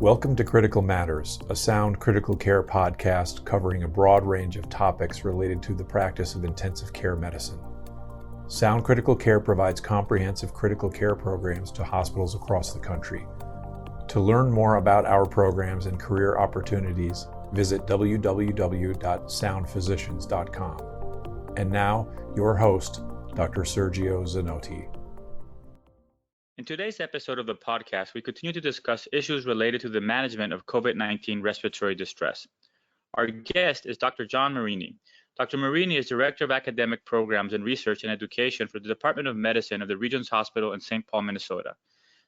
Welcome to Critical Matters, a sound critical care podcast covering a broad range of topics related to the practice of intensive care medicine. Sound Critical Care provides comprehensive critical care programs to hospitals across the country. To learn more about our programs and career opportunities, visit www.soundphysicians.com. And now, your host, Dr. Sergio Zanotti. In today's episode of the podcast, we continue to discuss issues related to the management of COVID-19 respiratory distress. Our guest is Dr. John Marini. Dr. Marini is Director of Academic Programs and Research and Education for the Department of Medicine of the Regions Hospital in St. Paul, Minnesota.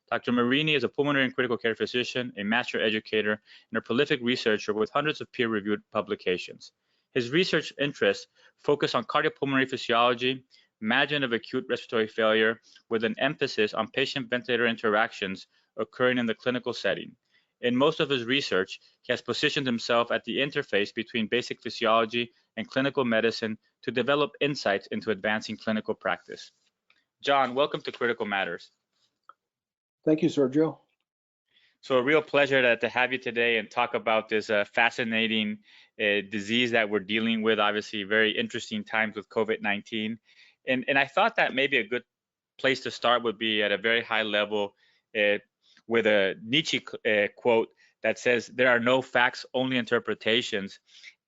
Dr. Marini is a pulmonary and critical care physician, a master educator, and a prolific researcher with hundreds of peer-reviewed publications. His research interests focus on cardiopulmonary physiology, management of acute respiratory failure, with an emphasis on patient-ventilator interactions occurring in the clinical setting. In most of his research, he has positioned himself at the interface between basic physiology and clinical medicine to develop insights into advancing clinical practice. John, welcome to Critical Matters. Thank you, Sergio. So a real pleasure to have you today and talk about this fascinating disease that we're dealing with. Obviously, very interesting times with COVID-19. And I thought that maybe a good place to start would be at a very high level with a Nietzsche quote that says, "There are no facts, only interpretations,"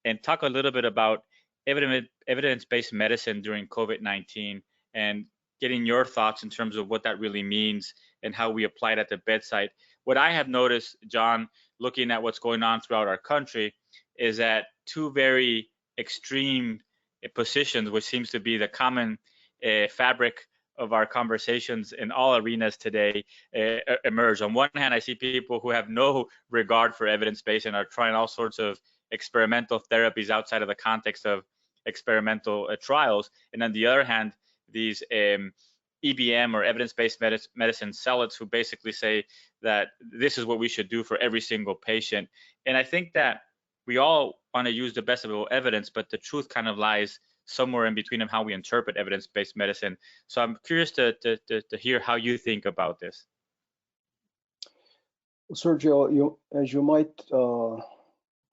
and talk a little bit about evidence-based medicine during COVID-19 and getting your thoughts in terms of what that really means and how we apply it at the bedside. What I have noticed, John, looking at what's going on throughout our country, is that two very extreme positions, which seems to be the common fabric of our conversations in all arenas today, emerge. On one hand, I see people who have no regard for evidence-based and are trying all sorts of experimental therapies outside of the context of experimental trials. And on the other hand, these EBM or evidence-based medicine zealots who basically say that this is what we should do for every single patient. And I think that we all want to use the best available evidence, but the truth kind of lies somewhere in between of how we interpret evidence-based medicine. So I'm curious to hear how you think about this. Sergio, as you might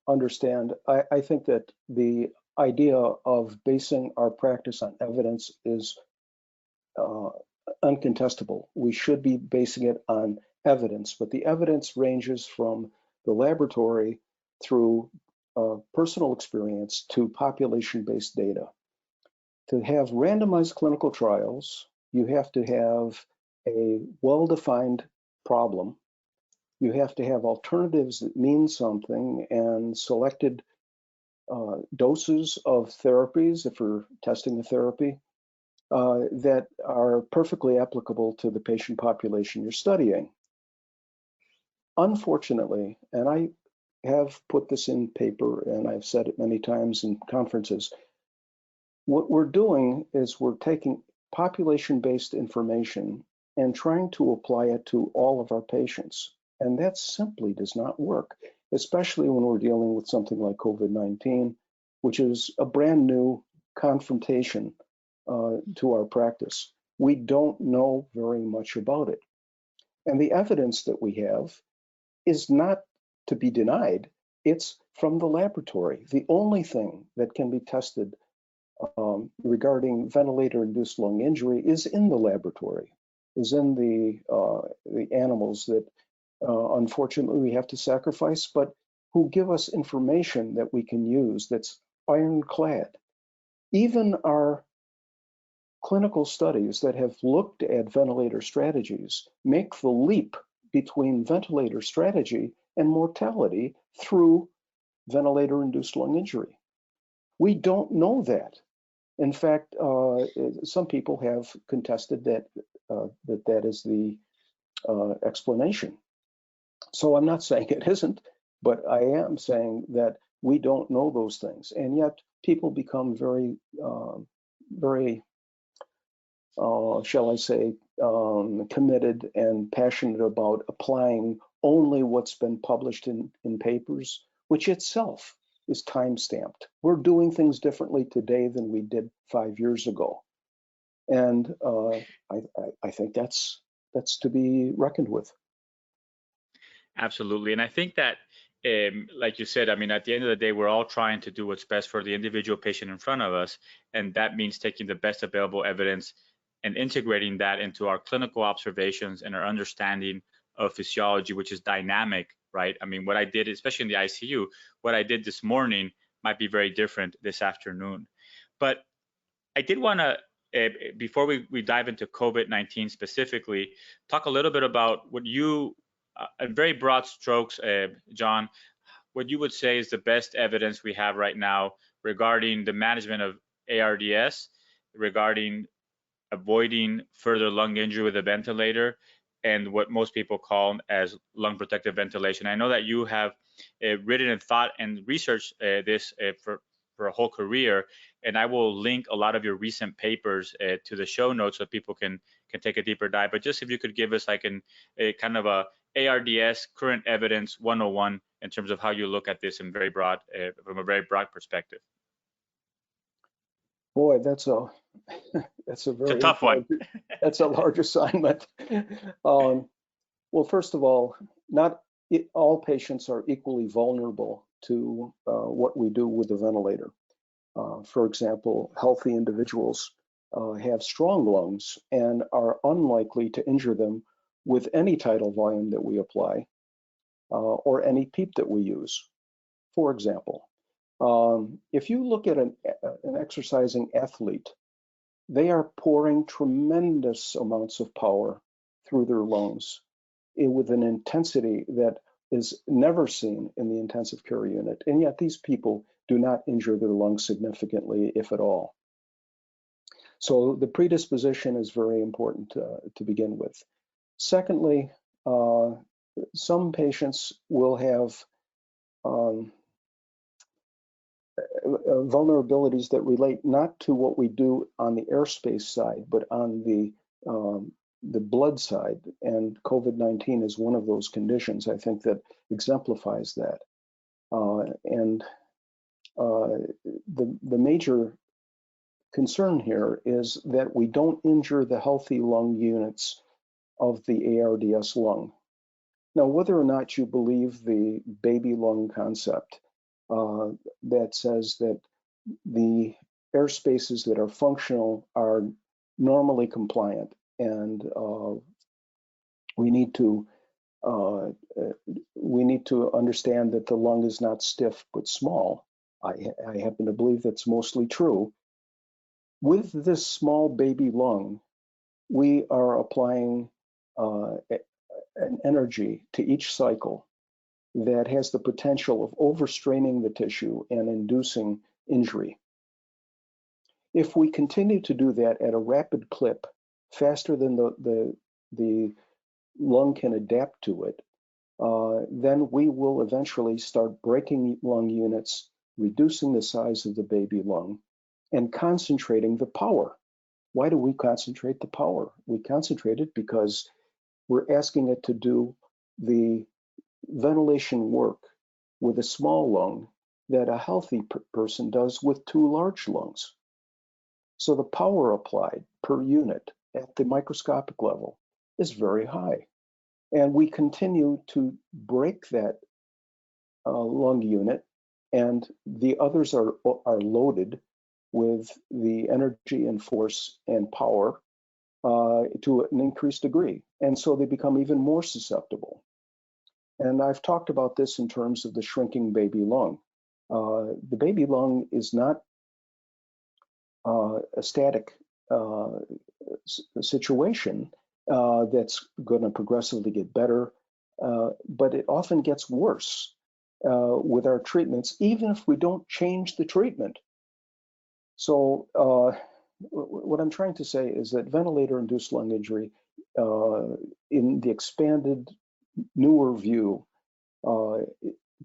understand, I think that the idea of basing our practice on evidence is uncontestable. We should be basing it on evidence, but the evidence ranges from the laboratory through personal experience to population-based data. To have randomized clinical trials, you have to have a well-defined problem. You have to have alternatives that mean something and selected doses of therapies, if we're testing the therapy, that are perfectly applicable to the patient population you're studying. Unfortunately, and I have put this in paper and I've said it many times in conferences, what we're doing is we're taking population-based information and trying to apply it to all of our patients. And that simply does not work, especially when we're dealing with something like COVID-19, which is a brand new confrontation to our practice. We don't know very much about it. And the evidence that we have is not to be denied. It's from the laboratory. The only thing that can be tested regarding ventilator-induced lung injury is in the laboratory, is in the animals that unfortunately we have to sacrifice, but who give us information that we can use that's ironclad. Even our clinical studies that have looked at ventilator strategies make the leap between ventilator strategy and mortality through ventilator-induced lung injury. We don't know that. In fact, some people have contested that that is the explanation. So I'm not saying it isn't, but I am saying that we don't know those things. And yet people become very, shall I say, committed and passionate about applying only what's been published in papers, which itself is time-stamped. We're doing things differently today than we did 5 years ago. And I think that's to be reckoned with. Absolutely. And I think that, like you said, I mean, at the end of the day, we're all trying to do what's best for the individual patient in front of us. And that means taking the best available evidence and integrating that into our clinical observations and our understanding of physiology, which is dynamic, right? I mean, what I did, especially in the ICU, what I did this morning might be very different this afternoon. But I did want to, before we dive into COVID-19 specifically, talk a little bit about what you, in very broad strokes, John, what you would say is the best evidence we have right now regarding the management of ARDS, regarding avoiding further lung injury with a ventilator, and what most people call as lung protective ventilation. I know that you have written and thought and researched this for a whole career, and I will link a lot of your recent papers to the show notes so people can take a deeper dive. But just if you could give us like a kind of a ARDS current evidence 101 in terms of how you look at this in very broad, from a very broad perspective. Boy, that's a It's a tough one. That's a large assignment. Well, first of all, not all patients are equally vulnerable to what we do with the ventilator. For example, healthy individuals have strong lungs and are unlikely to injure them with any tidal volume that we apply or any PEEP that we use. For example, if you look at an exercising athlete, they are pouring tremendous amounts of power through their lungs with an intensity that is never seen in the intensive care unit. And yet these people do not injure their lungs significantly, if at all. So the predisposition is very important to begin with. Secondly, some patients will have vulnerabilities that relate not to what we do on the airspace side, but on the blood side. And COVID-19 is one of those conditions, I think, that exemplifies that. The major concern here is that we don't injure the healthy lung units of the ARDS lung. Now, whether or not you believe the baby lung concept that says that the air spaces that are functional are normally compliant, and we need to understand that the lung is not stiff but small. I happen to believe that's mostly true. With this small baby lung, we are applying an energy to each cycle that has the potential of overstraining the tissue and inducing injury. If we continue to do that at a rapid clip, faster than the lung can adapt to it, then we will eventually start breaking lung units, reducing the size of the baby lung, and concentrating the power. Why do we concentrate the power? We concentrate it because we're asking it to do the ventilation work with a small lung that a healthy person does with two large lungs. So the power applied per unit at the microscopic level is very high. And we continue to break that lung unit, and the others are loaded with the energy and force and power to an increased degree. And so they become even more susceptible. And I've talked about this in terms of the shrinking baby lung. The baby lung is not a static situation that's going to progressively get better, but it often gets worse with our treatments, even if we don't change the treatment. So what I'm trying to say is that ventilator-induced lung injury, in the expanded, newer view,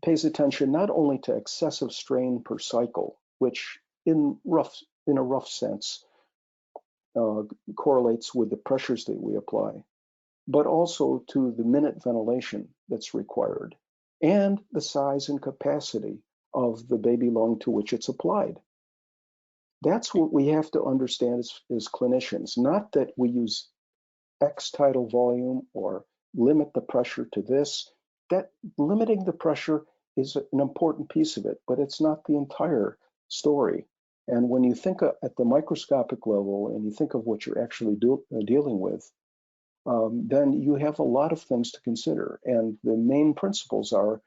pays attention not only to excessive strain per cycle, which in a rough sense correlates with the pressures that we apply, but also to the minute ventilation that's required and the size and capacity of the baby lung to which it's applied. That's what we have to understand as clinicians, not that we use X tidal volume or limit the pressure to this. that limiting the pressure is an important piece of it, but it's not the entire story. And when you think at the microscopic level and you think of what you're actually dealing with, then you have a lot of things to consider. And the main principles are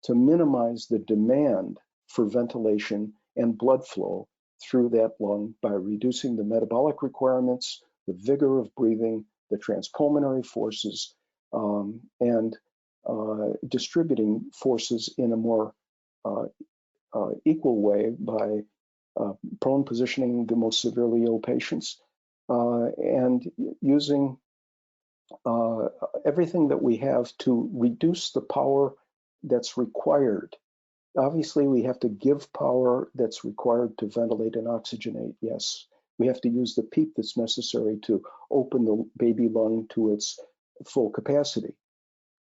to minimize the demand for ventilation and blood flow through that lung by reducing the metabolic requirements, the vigor of breathing, the transpulmonary forces, and distributing forces in a more equal way by prone positioning the most severely ill patients and using everything that we have to reduce the power that's required. Obviously, we have to give power that's required to ventilate and oxygenate, yes. We have to use the PEEP that's necessary to open the baby lung to its full capacity,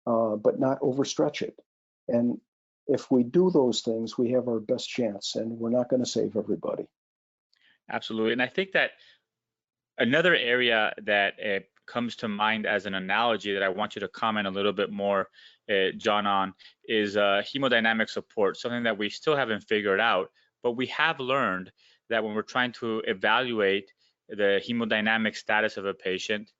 but not overstretch it. And if we do those things, we have our best chance, and we're not going to save everybody. Absolutely. And I think that another area that comes to mind as an analogy that I want you to comment a little bit more, John, on is hemodynamic support, something that we still haven't figured out, but we have learned that when we're trying to evaluate the hemodynamic status of a patient,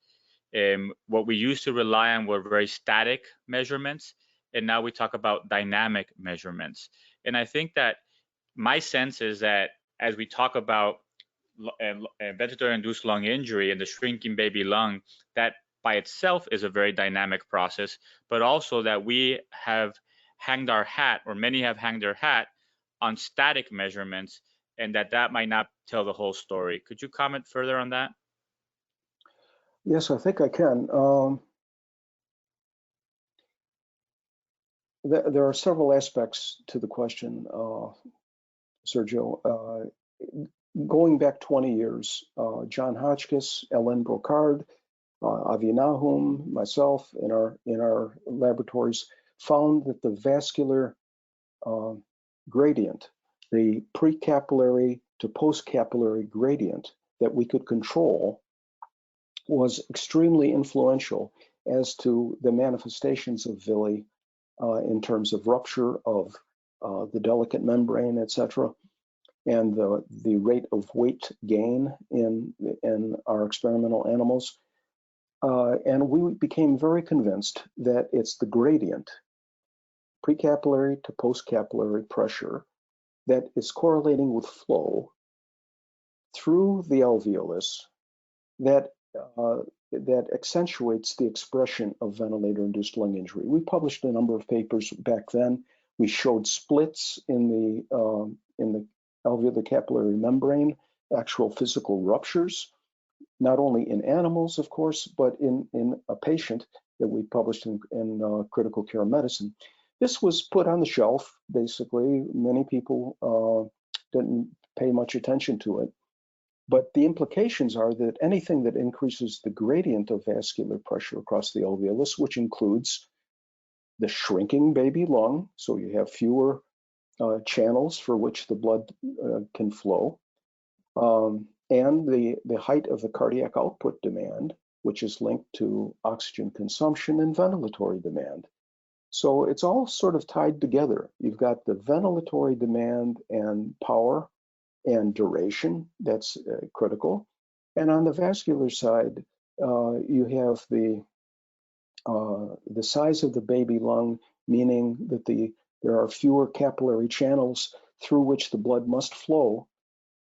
what we used to rely on were very static measurements, and now we talk about dynamic measurements. And I think that my sense is that as we talk about ventilator-induced lung injury and the shrinking baby lung, that by itself is a very dynamic process, but also that we have hanged our hat, or many have hanged their hat, on static measurements, and that might not tell the whole story. Could you comment further on that? Yes, I think I can. There are several aspects to the question, Sergio. Going back 20 years, John Hotchkiss, Ellen Brocard, Avi Nahum, myself, in our laboratories found that the vascular gradient, the precapillary to postcapillary gradient that we could control, was extremely influential as to the manifestations of VILI in terms of rupture of the delicate membrane, etc., and the rate of weight gain in our experimental animals. And we became very convinced that it's the gradient, precapillary to postcapillary pressure, that is correlating with flow through the alveolus that accentuates the expression of ventilator-induced lung injury. We published a number of papers back then. We showed splits in the alveolar capillary membrane, actual physical ruptures, not only in animals, of course, but in a patient that we published in critical care medicine. This was put on the shelf, basically. Many people didn't pay much attention to it. But the implications are that anything that increases the gradient of vascular pressure across the alveolus, which includes the shrinking baby lung, so you have fewer channels for which the blood can flow, and the height of the cardiac output demand, which is linked to oxygen consumption and ventilatory demand. So it's all sort of tied together. You've got the ventilatory demand and power and duration, that's critical. And on the vascular side, you have the size of the baby lung, meaning that there are fewer capillary channels through which the blood must flow,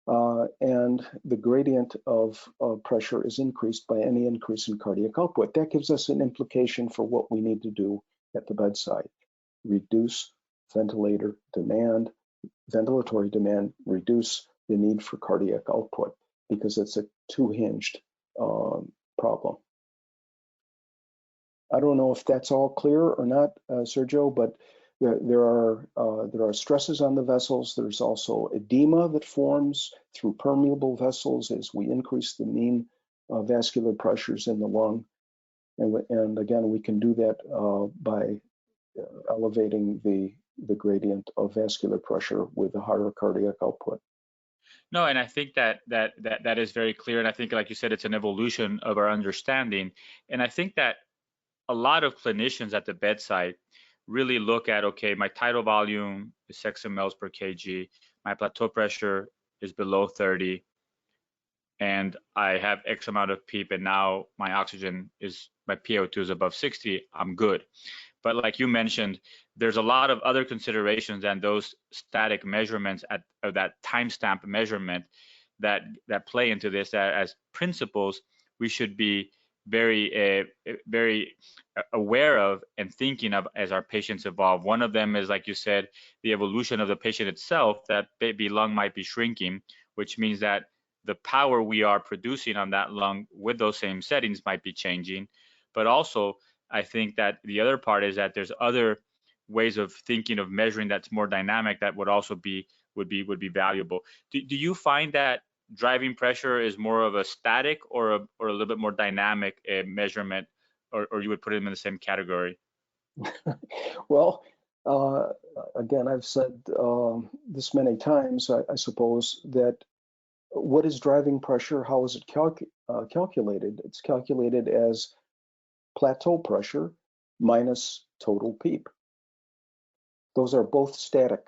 and the gradient of pressure is increased by any increase in cardiac output. That gives us an implication for what we need to do at the bedside. Reduce ventilator demand, ventilatory demand, reduce the need for cardiac output, because it's a two-hinged problem. I don't know if that's all clear or not, Sergio, but there are stresses on the vessels. There's also edema that forms through permeable vessels as we increase the mean vascular pressures in the lung. And again, we can do that by elevating the gradient of vascular pressure with a higher cardiac output. No, and I think that is very clear. And I think, like you said, it's an evolution of our understanding. And I think that a lot of clinicians at the bedside really look at, okay, my tidal volume is 6 mLs per kg, my plateau pressure is below 30, and I have X amount of PEEP, and now my oxygen is, my PO2 is above 60, I'm good. But like you mentioned, there's a lot of other considerations than those static measurements or that timestamp measurement that play into this. As principles, we should be very aware of and thinking of as our patients evolve. One of them is, like you said, the evolution of the patient itself. That baby lung might be shrinking, which means that the power we are producing on that lung with those same settings might be changing. But also, I think that the other part is that there's other ways of thinking of measuring that's more dynamic that would also be would be valuable. Do you find that driving pressure is more of a static or a little bit more dynamic measurement, or you would put them in the same category? Well, again, I've said this many times, I suppose, that what is driving pressure? How is it calculated? It's calculated as plateau pressure minus total PEEP. Those are both static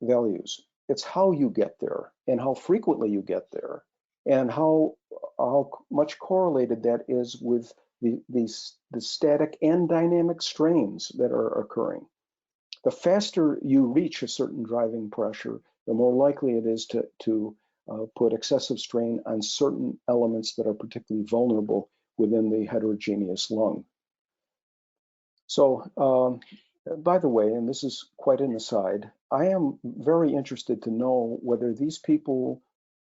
values. It's how you get there and how frequently you get there and how much correlated that is with the static and dynamic strains that are occurring. The faster you reach a certain driving pressure, the more likely it is to put excessive strain on certain elements that are particularly vulnerable within the heterogeneous lung. So, by the way, and this is quite an aside, I am very interested to know whether these people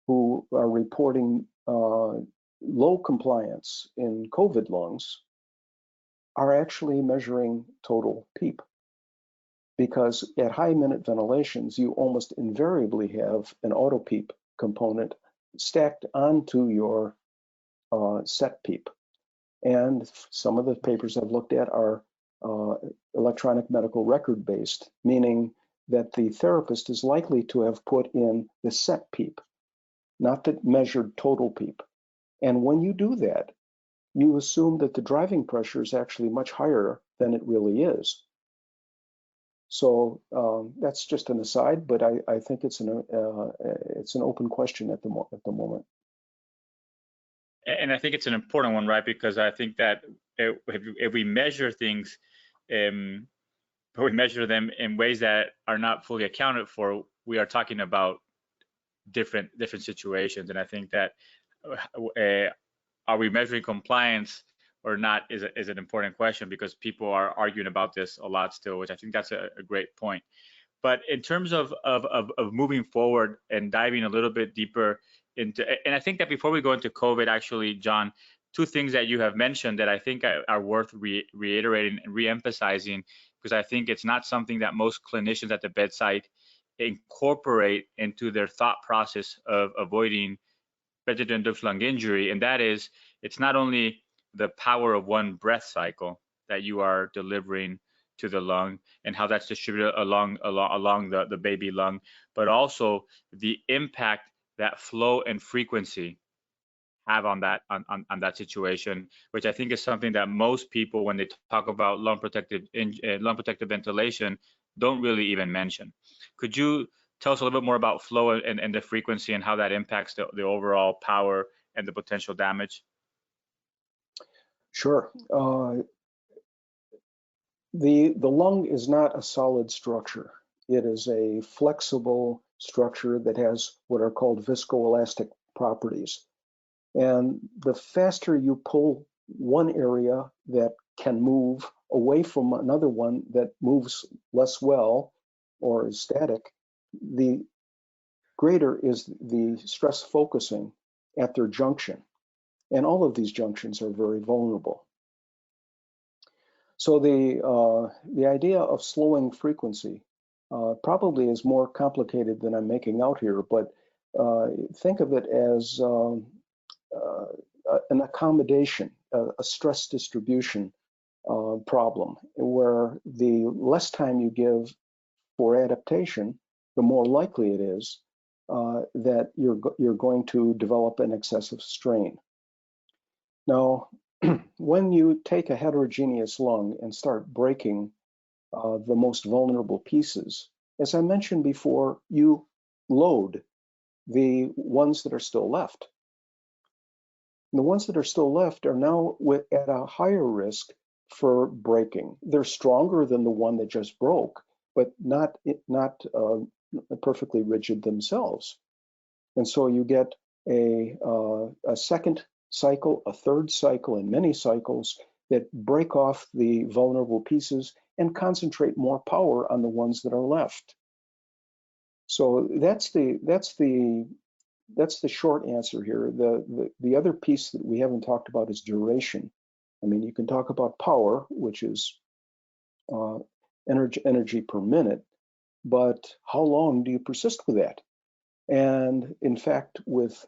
who are reporting low compliance in COVID lungs are actually measuring total PEEP. Because at high minute ventilations, you almost invariably have an auto PEEP component stacked onto your set PEEP. And some of the papers I've looked at are electronic medical record based, meaning that the therapist is likely to have put in the set PEEP, not the measured total PEEP. And when you do that, you assume that the driving pressure is actually much higher than it really is. So that's just an aside, but I think it's an open question at the moment. And I think it's an important one, right? Because I think that if we measure things, but we measure them in ways that are not fully accounted for, we are talking about different situations. And I think that are we measuring compliance or not is an important question, because people are arguing about this a lot still, which I think that's a great point. But in terms of moving forward and diving a little bit deeper into, and I think that before we go into COVID, actually, John, two things that you have mentioned that I think are worth reiterating and reemphasizing, because I think it's not something that most clinicians at the bedside incorporate into their thought process of avoiding ventilator-induced lung injury, and that is, it's not only the power of one breath cycle that you are delivering to the lung and how that's distributed along the baby lung, but also the impact that flow and frequency have on that situation, which I think is something that most people, when they talk about lung protective ventilation, don't really even mention. Could you tell us a little bit more about flow and the frequency and how that impacts the overall power and the potential damage? Sure. The lung is not a solid structure. It is a flexible structure that has what are called viscoelastic properties. And the faster you pull one area that can move away from another one that moves less well or is static, the greater is the stress focusing at their junction. And all of these junctions are very vulnerable. So the idea of slowing frequency probably is more complicated than I'm making out here, but think of it as an accommodation, a stress distribution problem, where the less time you give for adaptation, the more likely it is that you're going to develop an excessive strain. Now, when you take a heterogeneous lung and start breaking the most vulnerable pieces. As I mentioned before, you load the ones that are still left. And the ones that are still left are now at a higher risk for breaking. They're stronger than the one that just broke, but not perfectly rigid themselves. And so you get a second cycle, a third cycle, and many cycles that break off the vulnerable pieces and concentrate more power on the ones that are left. So that's the short answer here. The other piece that we haven't talked about is duration. I mean, you can talk about power, which is energy per minute, but how long do you persist with that? And in fact, with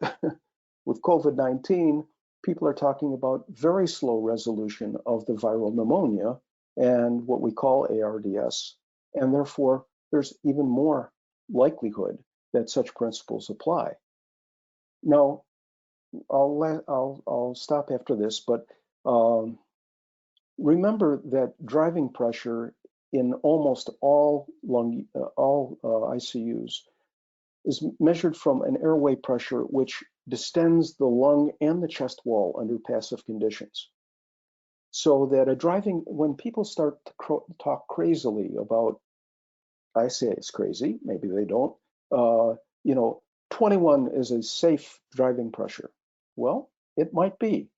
with COVID-19, people are talking about very slow resolution of the viral pneumonia and what we call ARDS, and therefore there's even more likelihood that such principles apply. Now, I'll stop after this, but remember that driving pressure in almost all ICUs is measured from an airway pressure which distends the lung and the chest wall under passive conditions. So that when people start to talk crazily about, I say it's crazy, maybe they don't, 21 is a safe driving pressure. Well, it might be,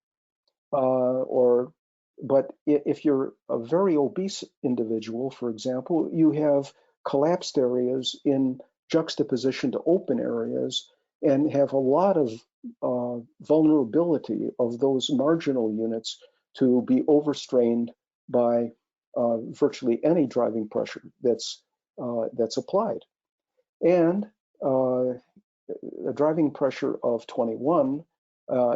but if you're a very obese individual, for example, you have collapsed areas in juxtaposition to open areas and have a lot of vulnerability of those marginal units to be overstrained by virtually any driving pressure that's applied. And a driving pressure of 21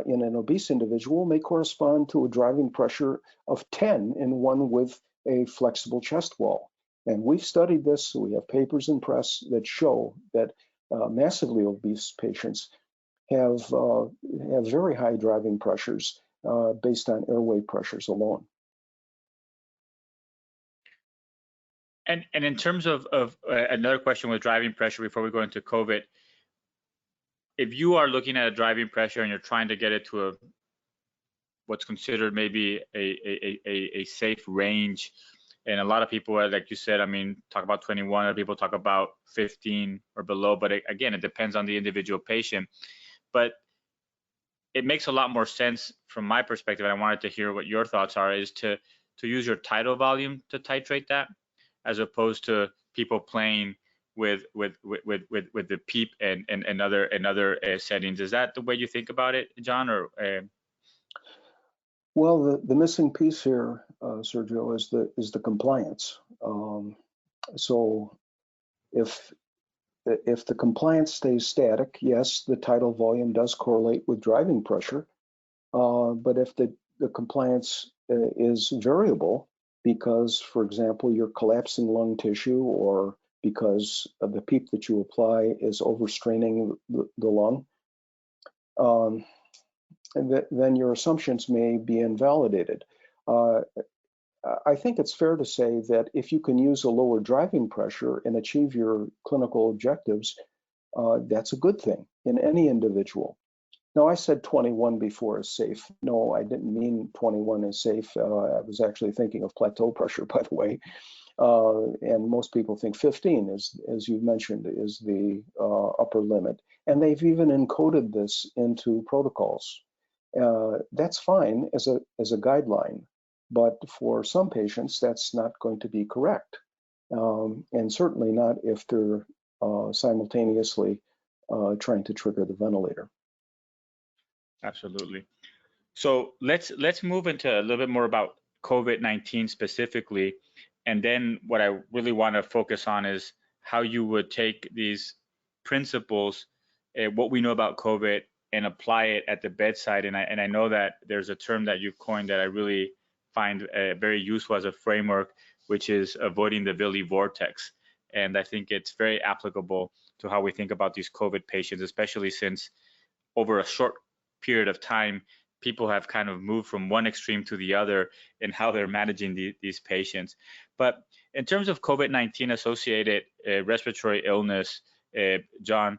in an obese individual may correspond to a driving pressure of 10 in one with a flexible chest wall. And we've studied this, so we have papers in press that show that massively obese patients have very high driving pressures based on airway pressures alone. And in terms of another question with driving pressure before we go into COVID, if you are looking at a driving pressure and you're trying to get it to what's considered maybe a safe range, and a lot of people are, like you said, I mean, talk about 21, other people talk about 15 or below, but again, it depends on the individual patient. But it makes a lot more sense from my perspective, and I wanted to hear what your thoughts are, is to use your tidal volume to titrate that, as opposed to people playing with the PEEP and other settings. Is that the way you think about it, John? Or well, the missing piece here, Sergio, is the compliance. So if the compliance stays static, yes, the tidal volume does correlate with driving pressure. But if the compliance is variable, because, for example, you're collapsing lung tissue, or because of the PEEP that you apply is overstraining the lung, then your assumptions may be invalidated. I think it's fair to say that if you can use a lower driving pressure and achieve your clinical objectives, that's a good thing in any individual. Now, I said 21 before is safe. No, I didn't mean 21 is safe. I was actually thinking of plateau pressure, by the way. And most people think 15 is, as you mentioned, is the upper limit. And they've even encoded this into protocols. That's fine as a guideline, but for some patients, that's not going to be correct. And certainly not if they're simultaneously trying to trigger the ventilator. Absolutely. So let's move into a little bit more about COVID-19 specifically, and then what I really want to focus on is how you would take these principles, what we know about COVID, and apply it at the bedside. And I know that there's a term that you've coined that I really find very useful as a framework, which is avoiding the VILI vortex. And I think it's very applicable to how we think about these COVID patients, especially since over a short period of time, people have kind of moved from one extreme to the other in how they're managing these patients. But in terms of COVID-19 associated respiratory illness, John,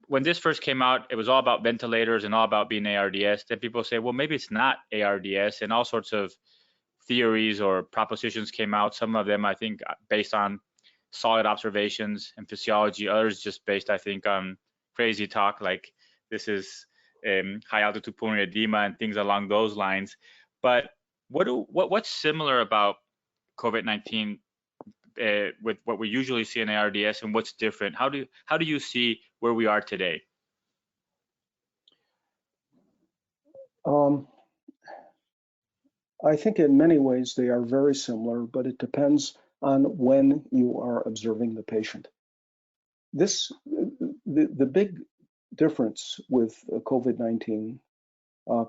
when this first came out, it was all about ventilators and all about being ARDS. Then people say, well, maybe it's not ARDS, and all sorts of theories or propositions came out. Some of them, I think, based on solid observations and physiology. Others just based, I think, on crazy talk, like this is high altitude pulmonary edema and things along those lines. But what's similar about COVID-19 with what we usually see in ARDS, and what's different? How do you see where we are today? I think in many ways they are very similar, but it depends on when you are observing the patient. The big difference with COVID-19,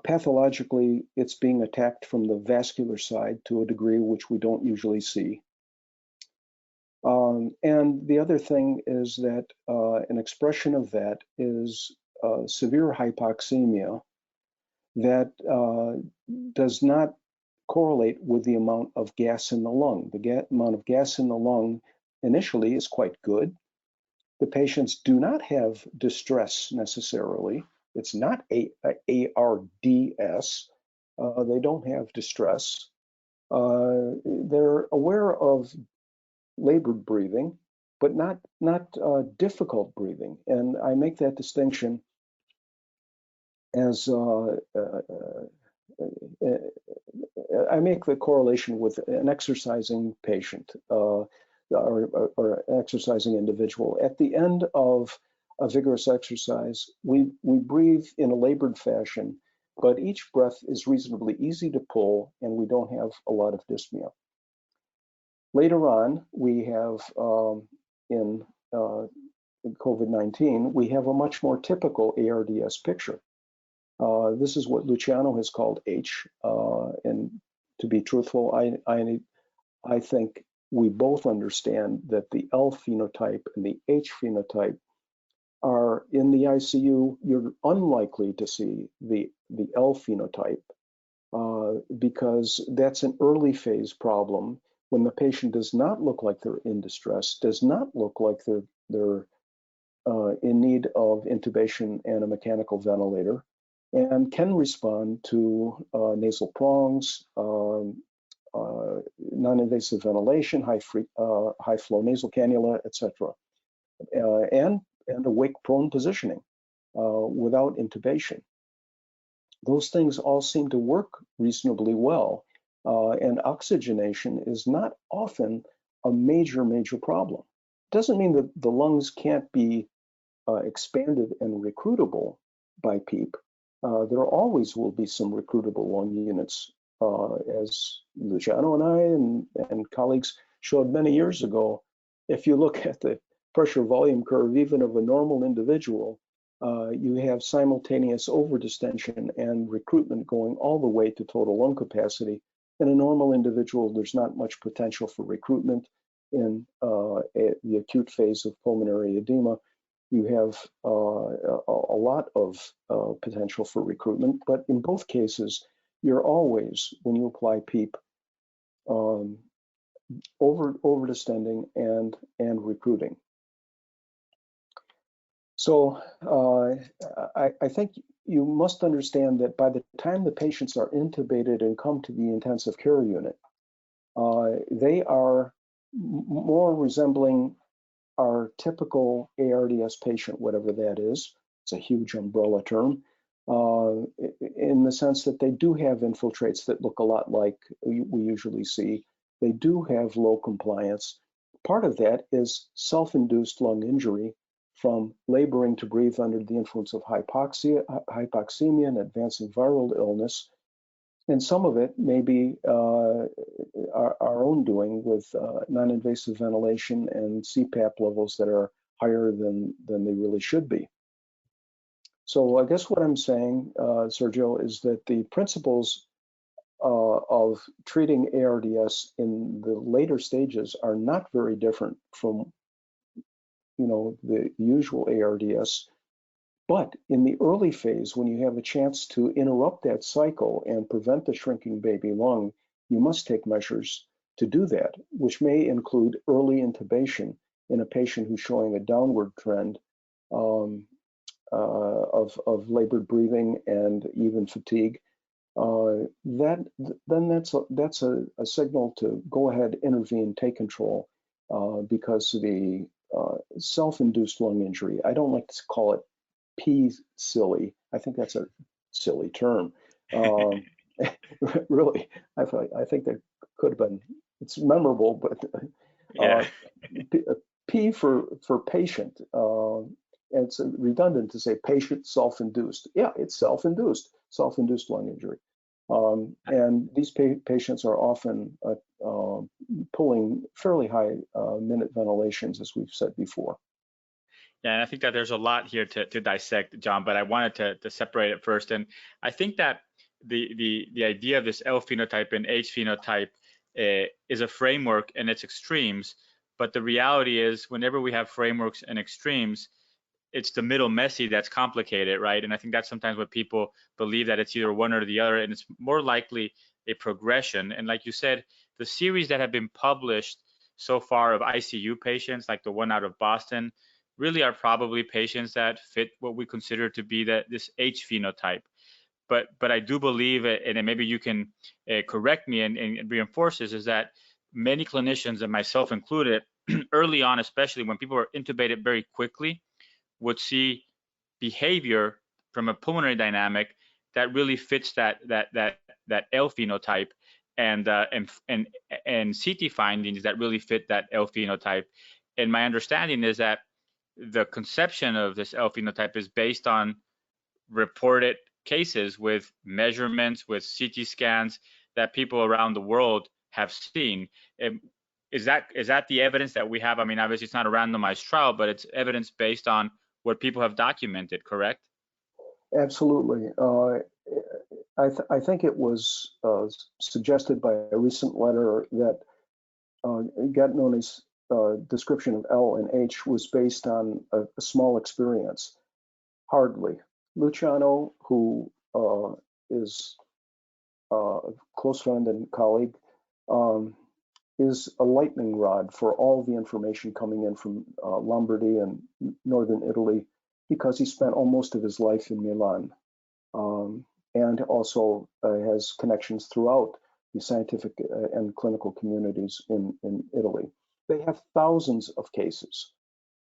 pathologically, it's being attacked from the vascular side to a degree which we don't usually see. And the other thing is that an expression of that is severe hypoxemia that does not correlate with the amount of gas in the lung. The amount of gas in the lung initially is quite good. The patients do not have distress necessarily. It's not ARDS. They don't have distress. They're aware of labored breathing, but not difficult breathing. And I make that distinction as I make the correlation with an exercising patient or an exercising individual. At the end of a vigorous exercise, we breathe in a labored fashion, but each breath is reasonably easy to pull, and we don't have a lot of dyspnea. Later on, we have in COVID-19, we have a much more typical ARDS picture. This is what Luciano has called H, and to be truthful, I think we both understand that the L phenotype and the H phenotype are in the ICU. You're unlikely to see the L phenotype because that's an early phase problem when the patient does not look like they're in distress, does not look like they're in need of intubation and a mechanical ventilator, and can respond to nasal prongs, non-invasive ventilation, high flow nasal cannula, etc., and a wake-prone positioning without intubation. Those things all seem to work reasonably well, and oxygenation is not often a major problem. It doesn't mean that the lungs can't be expanded and recruitable by PEEP. There always will be some recruitable lung units, as Luciano and I and colleagues showed many years ago. If you look at the pressure volume curve, even of a normal individual, you have simultaneous overdistension and recruitment going all the way to total lung capacity. In a normal individual, there's not much potential for recruitment. In the acute phase of pulmonary edema, you have a lot of potential for recruitment, but in both cases, you're always, when you apply PEEP, overdistending and recruiting. So I think you must understand that by the time the patients are intubated and come to the intensive care unit, they are more resembling our typical ARDS patient, whatever that is. It's a huge umbrella term, in the sense that they do have infiltrates that look a lot like we usually see. They do have low compliance. Part of that is self-induced lung injury from laboring to breathe under the influence of hypoxemia and advancing viral illness. And some of it may be our own doing with non-invasive ventilation and CPAP levels that are higher than they really should be. So I guess what I'm saying, Sergio, is that the principles of treating ARDS in the later stages are not very different from, the usual ARDS, But in the early phase, when you have a chance to interrupt that cycle and prevent the shrinking baby lung, you must take measures to do that, which may include early intubation in a patient who's showing a downward trend of labored breathing and even fatigue. That's a signal to go ahead, intervene, take control, because the self-induced lung injury, I don't like to call it P-silly. I think that's a silly term. Really, I think that could have been, it's memorable, but P for patient. It's redundant to say patient self-induced. Yeah, it's self-induced lung injury. And these patients are often pulling fairly high minute ventilations, as we've said before. Yeah, and I think that there's a lot here to dissect, John, but I wanted to separate it first. And I think that the idea of this L phenotype and H phenotype is a framework and its extremes. But the reality is, whenever we have frameworks and extremes, it's the middle messy that's complicated, right? And I think that's sometimes what people believe, that it's either one or the other, and it's more likely a progression. And like you said, the series that have been published so far of ICU patients, like the one out of Boston, really are probably patients that fit what we consider to be this H phenotype. But I do believe, and maybe you can correct me and reinforce this, is that many clinicians, and myself included, early on, especially when people are intubated very quickly, would see behavior from a pulmonary dynamic that really fits that L phenotype, and CT findings that really fit that L phenotype. And my understanding is that the conception of this L phenotype is based on reported cases with measurements, with CT scans that people around the world have seen. Is that the evidence that we have? I mean, obviously it's not a randomized trial, but it's evidence based on what people have documented, correct? Absolutely. I think it was suggested by a recent letter that got known as description of L and H was based on a small experience. Hardly. Luciano, who is a close friend and colleague, is a lightning rod for all the information coming in from Lombardy and northern Italy, because he spent almost of his life in Milan, and also has connections throughout the scientific and clinical communities in Italy. They have thousands of cases,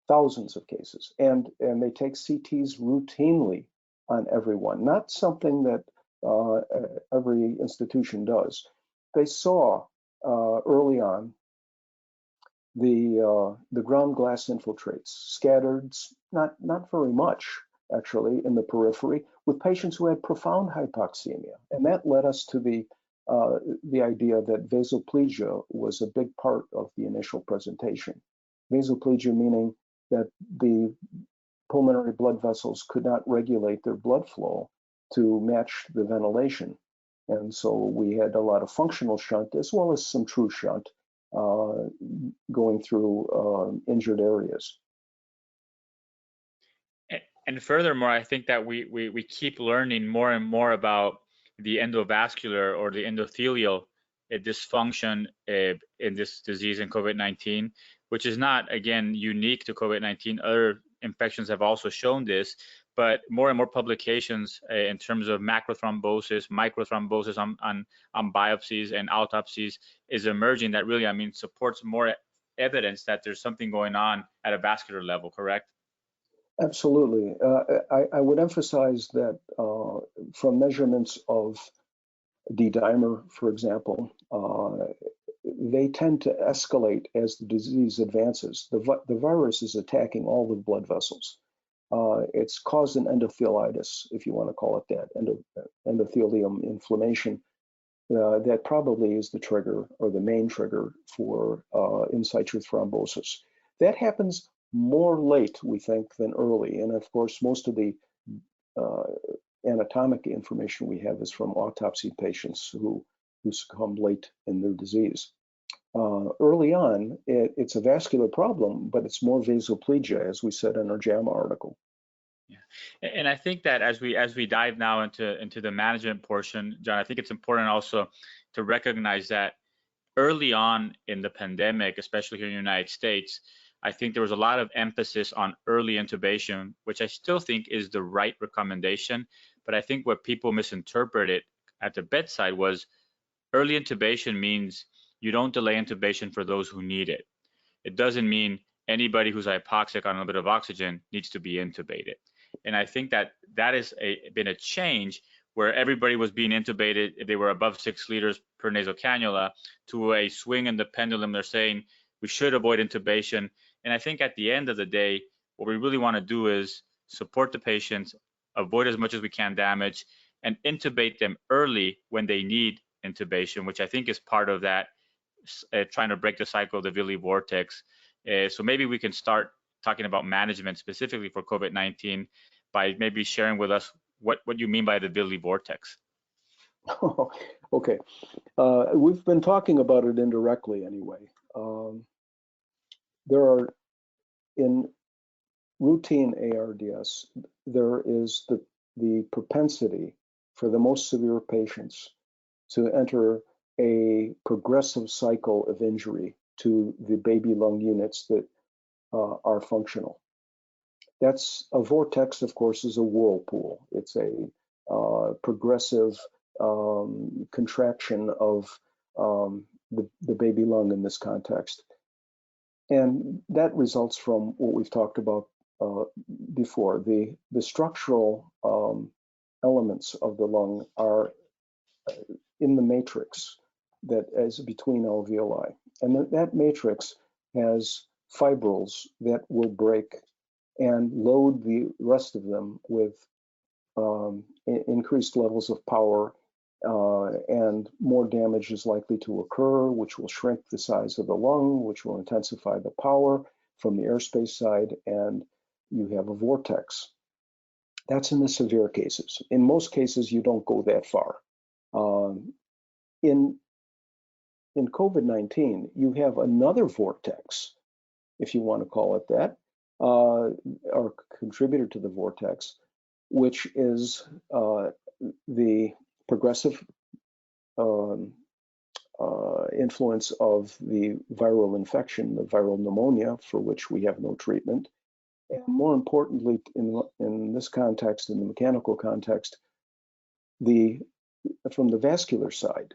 and they take CTs routinely on everyone, not something that every institution does. They saw early on the ground glass infiltrates scattered, not very much actually, in the periphery, with patients who had profound hypoxemia, and that led us to the idea that vasoplegia was a big part of the initial presentation. Vasoplegia meaning that the pulmonary blood vessels could not regulate their blood flow to match the ventilation. And so we had a lot of functional shunt as well as some true shunt going through injured areas. And furthermore, I think that we keep learning more and more about the endovascular or the endothelial dysfunction in this disease in COVID-19, which is not, again, unique to COVID-19. Other infections have also shown this, but more and more publications in terms of macrothrombosis, microthrombosis on biopsies and autopsies is emerging that really, I mean, supports more evidence that there's something going on at a vascular level, correct? Absolutely. I would emphasize that from measurements of D-dimer, for example, they tend to escalate as the disease advances. The virus is attacking all the blood vessels. It's caused an endothelitis, if you want to call it that, endothelium inflammation. That probably is the trigger or the main trigger for in situ thrombosis. That happens more late, we think, than early. And of course, most of the anatomic information we have is from autopsy patients who succumb late in their disease. Early on, it's a vascular problem, but it's more vasoplegia, as we said in our JAMA article. And I think that as we dive now into the management portion, John, I think it's important also to recognize that early on in the pandemic, especially here in the United States, I think there was a lot of emphasis on early intubation, which I still think is the right recommendation. But I think what people misinterpreted at the bedside was early intubation means you don't delay intubation for those who need it. It doesn't mean anybody who's hypoxic on a little bit of oxygen needs to be intubated. And I think that has been a change where everybody was being intubated if they were above 6 liters per nasal cannula, to a swing in the pendulum. They're saying we should avoid intubation. And I think at the end of the day, what we really want to do is support the patients, avoid as much as we can damage, and intubate them early when they need intubation, which I think is part of that trying to break the cycle of the VILI vortex. So maybe we can start talking about management specifically for COVID-19 by maybe sharing with us what you mean by the VILI vortex. Okay. We've been talking about it indirectly anyway. There are, in routine ARDS, there is the propensity for the most severe patients to enter a progressive cycle of injury to the baby lung units that are functional. That's a vortex, of course, is a whirlpool. It's a progressive contraction of the baby lung in this context. And that results from what we've talked about before. The structural elements of the lung are in the matrix that is between alveoli. And that matrix has fibrils that will break and load the rest of them with increased levels of power, and more damage is likely to occur, which will shrink the size of the lung, which will intensify the power from the airspace side, and you have a vortex. That's in the severe cases. In most cases, you don't go that far. In COVID-19, you have another vortex, if you want to call it that, or contributor to the vortex, which is the progressive influence of the viral infection, the viral pneumonia, for which we have no treatment. And more importantly, in this context, in the mechanical context, from the vascular side,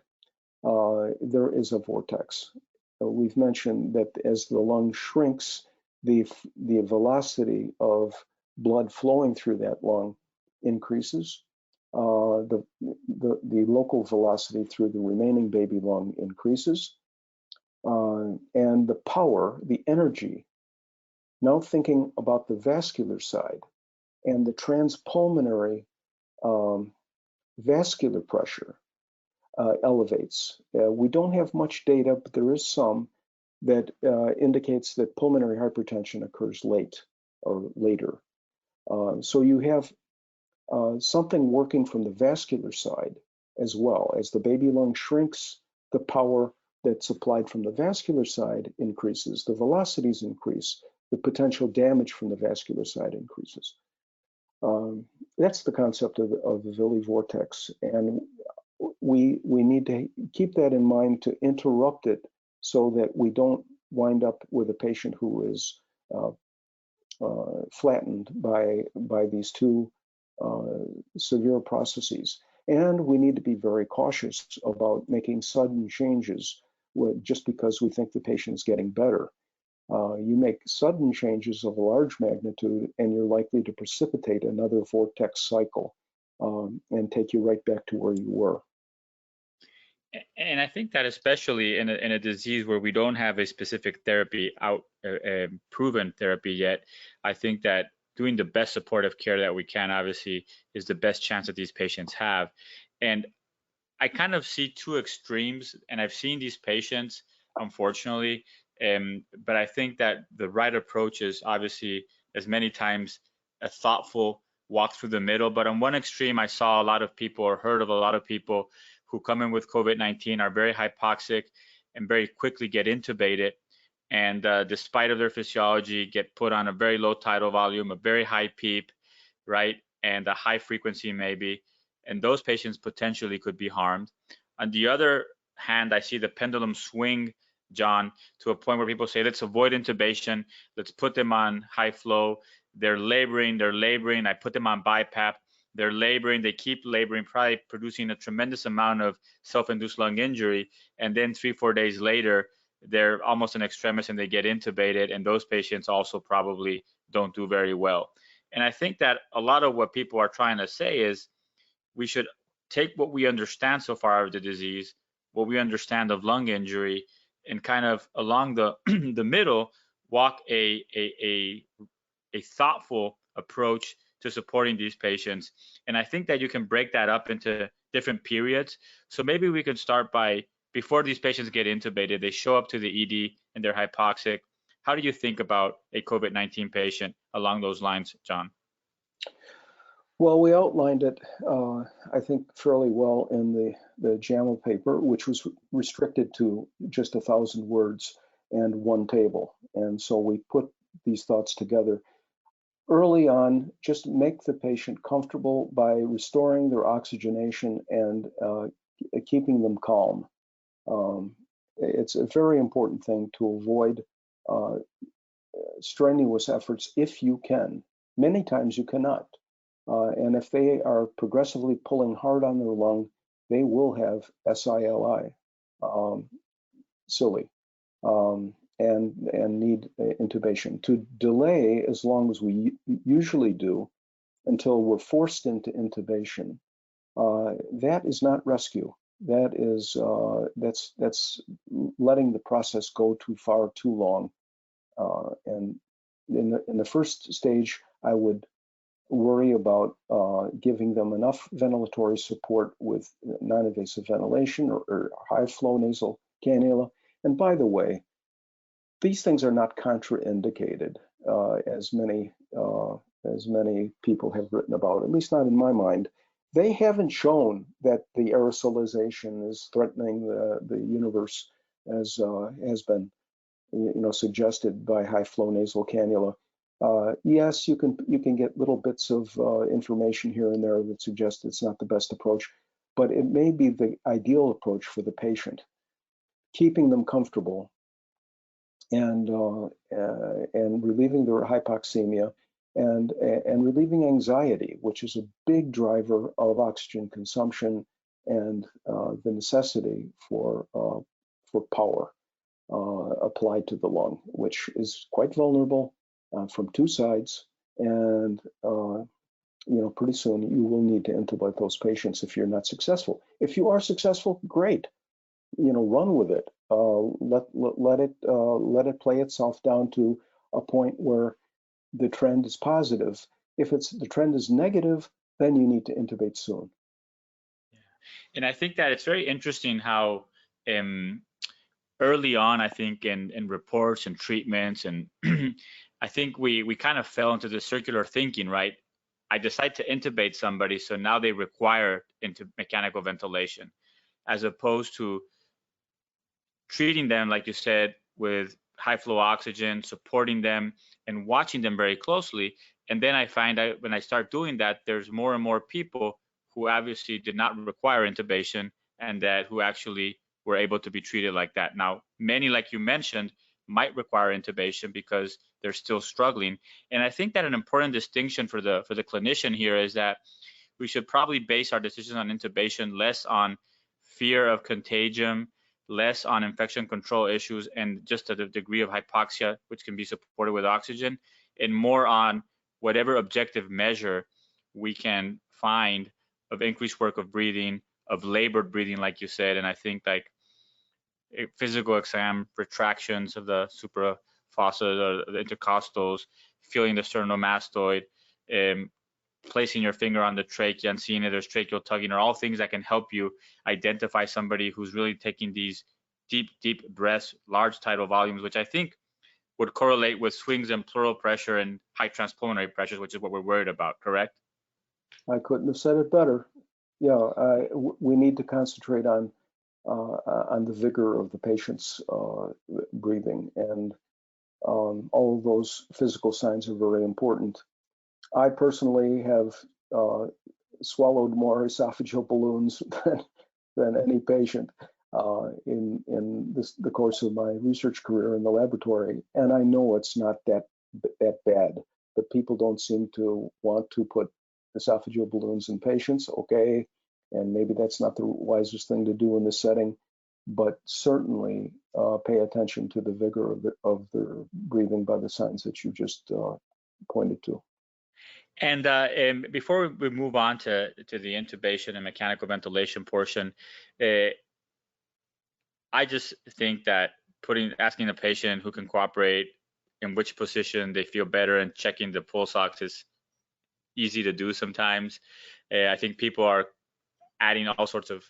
there is a vortex. We've mentioned that as the lung shrinks, the velocity of blood flowing through that lung increases. The local velocity through the remaining baby lung increases. And the power, the energy, now thinking about the vascular side and the transpulmonary vascular pressure elevates. We don't have much data, but there is some that indicates that pulmonary hypertension occurs late or later. So you have something working from the vascular side as well. As the baby lung shrinks, the power that's applied from the vascular side increases, the velocities increase, the potential damage from the vascular side increases. That's the concept of the VILI vortex, and we need to keep that in mind to interrupt it so that we don't wind up with a patient who is flattened by these two severe processes. And we need to be very cautious about making sudden changes just because we think the patient is getting better. You make sudden changes of a large magnitude and you're likely to precipitate another vortex cycle and take you right back to where you were. And I think that especially in a disease where we don't have a specific therapy proven therapy yet, I think that doing the best supportive care that we can obviously is the best chance that these patients have. And I kind of see two extremes, and I've seen these patients, unfortunately, but I think that the right approach is obviously as many times a thoughtful walk through the middle. But on one extreme, I saw a lot of people or heard of a lot of people who come in with COVID-19, are very hypoxic and very quickly get intubated. And despite of their physiology, get put on a very low tidal volume, a very high PEEP, right? And a high frequency maybe, and those patients potentially could be harmed. On the other hand, I see the pendulum swing, John, to a point where people say, let's avoid intubation, let's put them on high flow. They're laboring, I put them on BiPAP, they're laboring, they keep laboring, probably producing a tremendous amount of self-induced lung injury, and then 3-4 days later, they're almost in extremis and they get intubated, and those patients also probably don't do very well. And I think that a lot of what people are trying to say is we should take what we understand so far of the disease, what we understand of lung injury, and kind of along the the middle walk a thoughtful approach to supporting these patients. And I think that you can break that up into different periods. So maybe we could start by, before these patients get intubated, they show up to the ED and they're hypoxic. How do you think about a COVID-19 patient along those lines, John? Well, we outlined it, I think, fairly well in the JAMA paper, which was restricted to just 1,000 words and one table. And so we put these thoughts together. Early on, just make the patient comfortable by restoring their oxygenation and keeping them calm. It's a very important thing to avoid strenuous efforts if you can. Many times you cannot. And if they are progressively pulling hard on their lung, they will have SILI, SILI, and need intubation. To delay as long as we usually do until we're forced into intubation, that is not rescue. That is that's letting the process go too far, too long. And in the first stage, I would worry about giving them enough ventilatory support with non-invasive ventilation or high flow nasal cannula. And by the way, these things are not contraindicated, as many people have written about, at least not in my mind. They haven't shown that the aerosolization is threatening the universe, as has been suggested by high flow nasal cannula. Yes, you can get little bits of information here and there that suggest it's not the best approach, but it may be the ideal approach for the patient, keeping them comfortable and relieving their hypoxemia and relieving anxiety, which is a big driver of oxygen consumption and the necessity for power applied to the lung, which is quite vulnerable from two sides. And pretty soon you will need to intubate those patients if you're not successful. If you are successful, great. Run with it. Let it play itself down to a point where the trend is positive. If the trend is negative, then you need to intubate soon. Yeah. And I think that it's very interesting how early on, I think in reports and treatments, and I think we kind of fell into the circular thinking, right? I decide to intubate somebody, so now they require mechanical ventilation, as opposed to treating them, like you said, with high flow oxygen, supporting them and watching them very closely. And then I find out when I start doing that, there's more and more people who obviously did not require intubation and that who actually were able to be treated like that. Now, many, like you mentioned, might require intubation because they're still struggling. And I think that an important distinction for the clinician here is that we should probably base our decisions on intubation less on fear of contagion, less on infection control issues and just a degree of hypoxia, which can be supported with oxygen, and more on whatever objective measure we can find of increased work of breathing, of labored breathing, like you said. And I think like physical exam, retractions of the suprafossa, the intercostals, feeling the sternomastoid, placing your finger on the trachea and seeing if there's tracheal tugging are all things that can help you identify somebody who's really taking these deep breaths, large tidal volumes, which I think would correlate with swings in pleural pressure and high transpulmonary pressures, which is what we're worried about, correct? I couldn't have said it better. Yeah, we need to concentrate on the vigor of the patient's breathing, and all of those physical signs are very important. I personally have swallowed more esophageal balloons than any patient in the course of my research career in the laboratory, and I know it's not that bad. But people don't seem to want to put esophageal balloons in patients. Okay, and maybe that's not the wisest thing to do in this setting, but certainly pay attention to the vigor of their breathing by the signs that you just pointed to. And before we move on to the intubation and mechanical ventilation portion, I just think that asking the patient who can cooperate in which position they feel better and checking the pulse ox is easy to do sometimes. I think people are adding all sorts of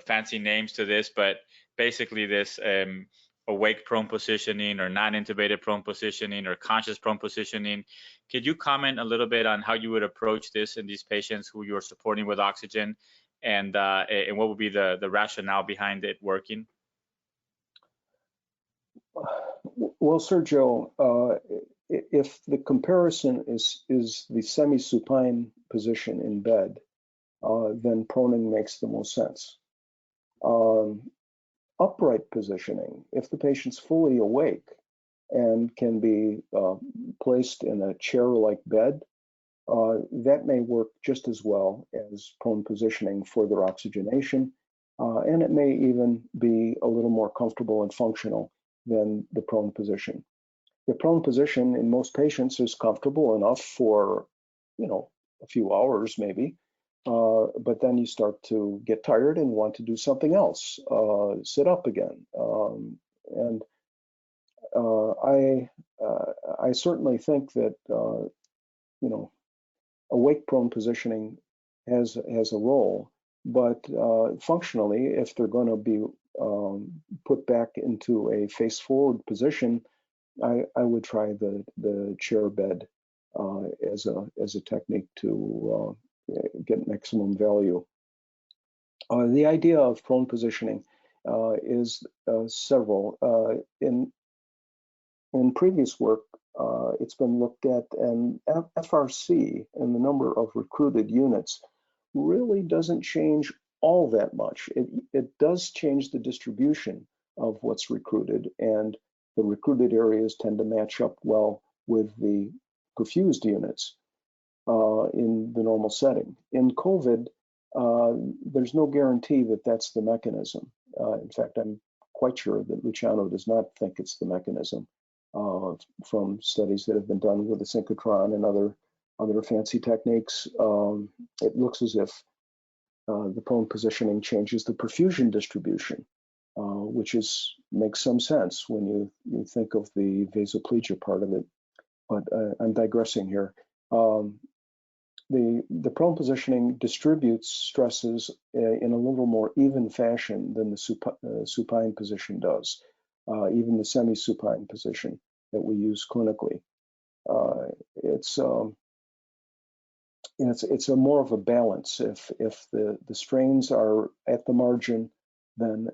fancy names to this, but basically this awake prone positioning or non-intubated prone positioning or conscious prone positioning. Could you comment a little bit on how you would approach this in these patients who you're supporting with oxygen, and what would be the rationale behind it working? Well, Sergio, if the comparison is the semi-supine position in bed, then proning makes the most sense. Upright positioning, if the patient's fully awake and can be placed in a chair-like bed, that may work just as well as prone positioning for their oxygenation, and it may even be a little more comfortable and functional than the prone position. The prone position in most patients is comfortable enough for, a few hours maybe, but then you start to get tired and want to do something else, sit up again. And I certainly think that, awake prone positioning has a role, but functionally, if they're going to be put back into a face forward position, I would try the chair bed as a technique to get maximum value. The idea of prone positioning is several. In previous work, it's been looked at, and FRC and the number of recruited units really doesn't change all that much. It does change the distribution of what's recruited, and the recruited areas tend to match up well with the perfused units in the normal setting. In COVID, there's no guarantee that that's the mechanism. In fact, I'm quite sure that Luciano does not think it's the mechanism from studies that have been done with the synchrotron and other fancy techniques. It looks as if the prone positioning changes the perfusion distribution, which makes some sense when you think of the vasoplegia part of it. But I'm digressing here. The prone positioning distributes stresses in a little more even fashion than the supine position does, even the semi-supine position that we use clinically. It's a more of a balance. If the strains are at the margin, then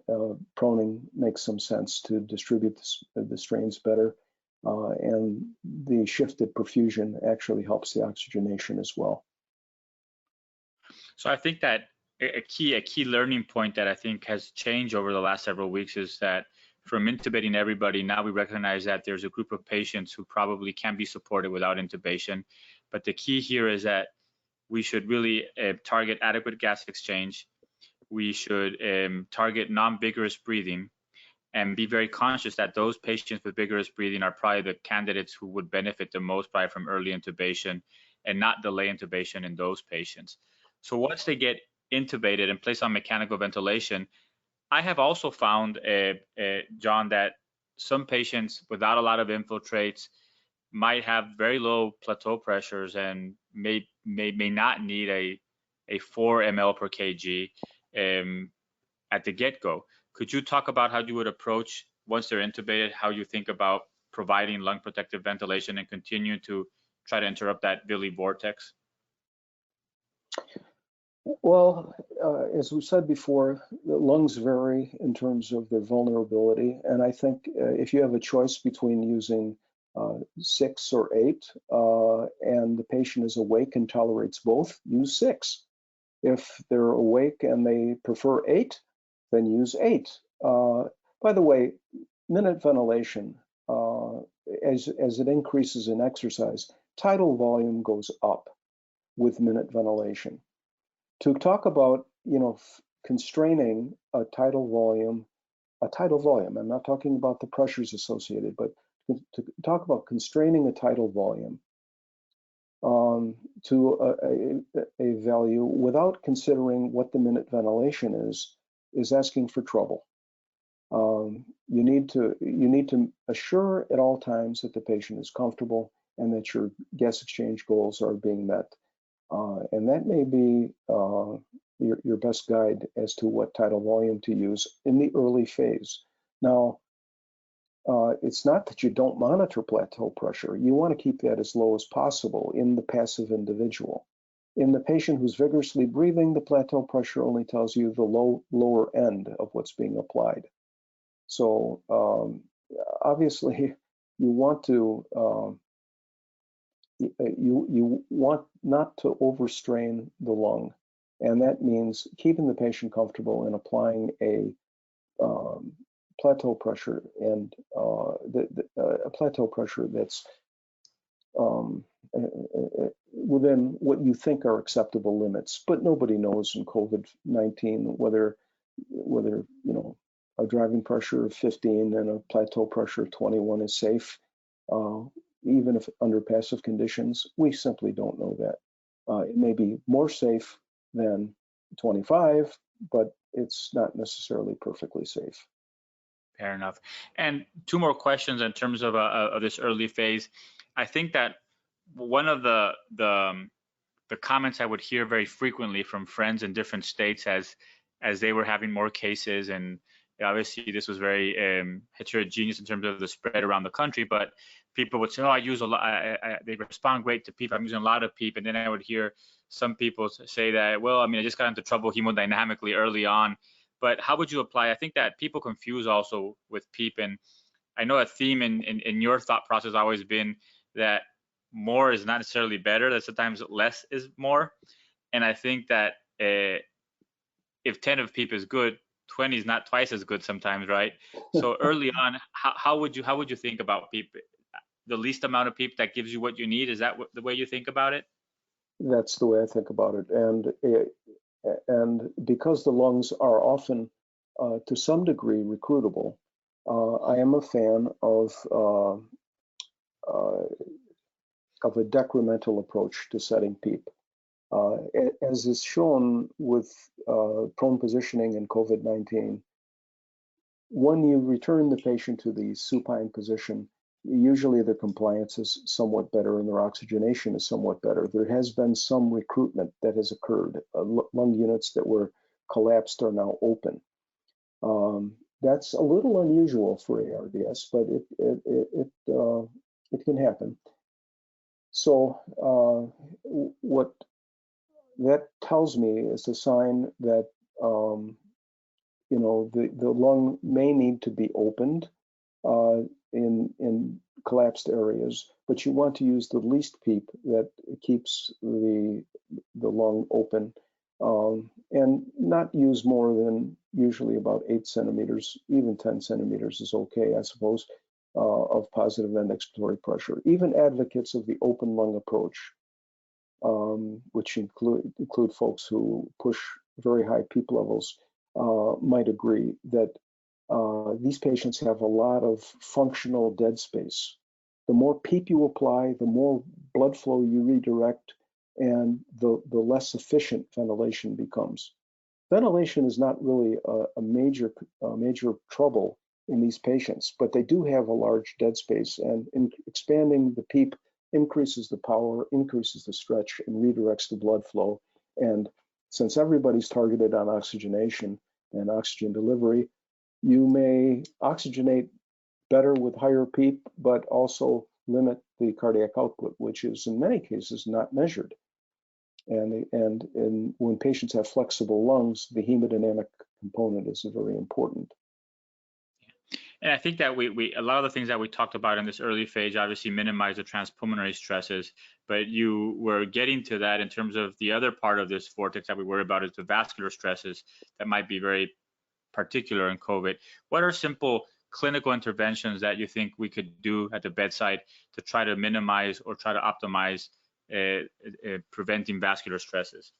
proning makes some sense to distribute the strains better, and the shifted perfusion actually helps the oxygenation as well. So I think that a key learning point that I think has changed over the last several weeks is that from intubating everybody, now we recognize that there's a group of patients who probably can be supported without intubation. But the key here is that we should really target adequate gas exchange. We should target non-vigorous breathing, and be very conscious that those patients with vigorous breathing are probably the candidates who would benefit the most probably from early intubation, and not delay intubation in those patients. So once they get intubated and placed on mechanical ventilation, I have also found, John, that some patients without a lot of infiltrates might have very low plateau pressures and may not need a 4 ml per kg at the get-go. Could you talk about how you would approach, once they're intubated, how you think about providing lung protective ventilation and continue to try to interrupt that VILI vortex? Well, as we said before, the lungs vary in terms of their vulnerability. And I think if you have a choice between using 6 or 8, and the patient is awake and tolerates both, use 6. If they're awake and they prefer 8, then use 8. By the way, minute ventilation, as it increases in exercise, tidal volume goes up with minute ventilation. To talk about, constraining a tidal volume, I'm not talking about the pressures associated, but to talk about constraining a tidal volume to a value without considering what the minute ventilation is asking for trouble. You need to assure at all times that the patient is comfortable and that your gas exchange goals are being met. And that may be your best guide as to what tidal volume to use in the early phase. Now, it's not that you don't monitor plateau pressure. You want to keep that as low as possible in the passive individual. In the patient who's vigorously breathing, the plateau pressure only tells you the lower end of what's being applied. So obviously, you want to you want not to overstrain the lung, and that means keeping the patient comfortable and applying a plateau pressure and a plateau pressure that's within what you think are acceptable limits. But nobody knows in COVID-19 whether a driving pressure of 15 and a plateau pressure of 21 is safe, even if under passive conditions. We simply don't know that. It may be more safe than 25, but it's not necessarily perfectly safe. Fair enough. And 2 more questions in terms of this early phase. I think that one of the comments I would hear very frequently from friends in different states as they were having more cases, and obviously this was very heterogeneous in terms of the spread around the country, but people would say, oh, I use a lot, they respond great to PEEP, I'm using a lot of PEEP. And then I would hear some people say that, well, I mean, I just got into trouble hemodynamically early on. But how would you apply? I think that people confuse also with PEEP, and I know a theme in your thought process has always been that more is not necessarily better, that sometimes less is more. And I think that if 10 of PEEP is good, 20 is not twice as good sometimes, right? So early on, how would you think about PEEP? The least amount of PEEP that gives you what you need, is that the way you think about it? That's the way I think about it. And because the lungs are often, to some degree, recruitable, I am a fan of a decremental approach to setting PEEP. As is shown with prone positioning in COVID-19, when you return the patient to the supine position, usually their compliance is somewhat better and their oxygenation is somewhat better. There has been some recruitment that has occurred. Lung units that were collapsed are now open. That's a little unusual for ARDS, but it can happen. So what that tells me is a sign that the lung may need to be opened in collapsed areas, but you want to use the least PEEP that keeps the lung open, and not use more than usually about 8 centimeters. Even 10 centimeters is okay, I suppose, of positive end expiratory pressure. Even advocates of the open lung approach, which include folks who push very high PEEP levels, might agree that these patients have a lot of functional dead space. The more PEEP you apply, the more blood flow you redirect, and the less efficient ventilation becomes. Ventilation is not really a major trouble in these patients, but they do have a large dead space, and expanding the PEEP increases the power, increases the stretch, and redirects the blood flow. And since everybody's targeted on oxygenation and oxygen delivery, you may oxygenate better with higher PEEP, but also limit the cardiac output, which is in many cases not measured. And when patients have flexible lungs, the hemodynamic component is very important. And I think that we a lot of the things that we talked about in this early phase obviously minimize the transpulmonary stresses, but you were getting to that in terms of the other part of this vortex that we worry about is the vascular stresses that might be very particular in COVID. What are simple clinical interventions that you think we could do at the bedside to try to minimize or try to optimize preventing vascular stresses?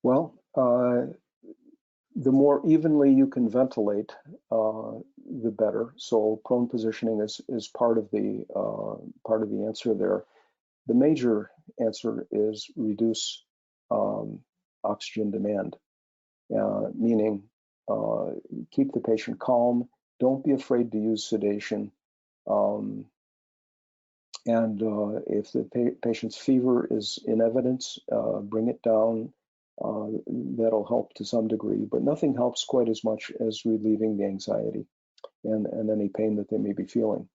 Well, the more evenly you can ventilate, the better. So prone positioning is part of the answer there. The major answer is reduce oxygen demand, meaning keep the patient calm. Don't be afraid to use sedation. And if the patient's fever is in evidence, bring it down. That'll help to some degree, but nothing helps quite as much as relieving the anxiety and any pain that they may be feeling.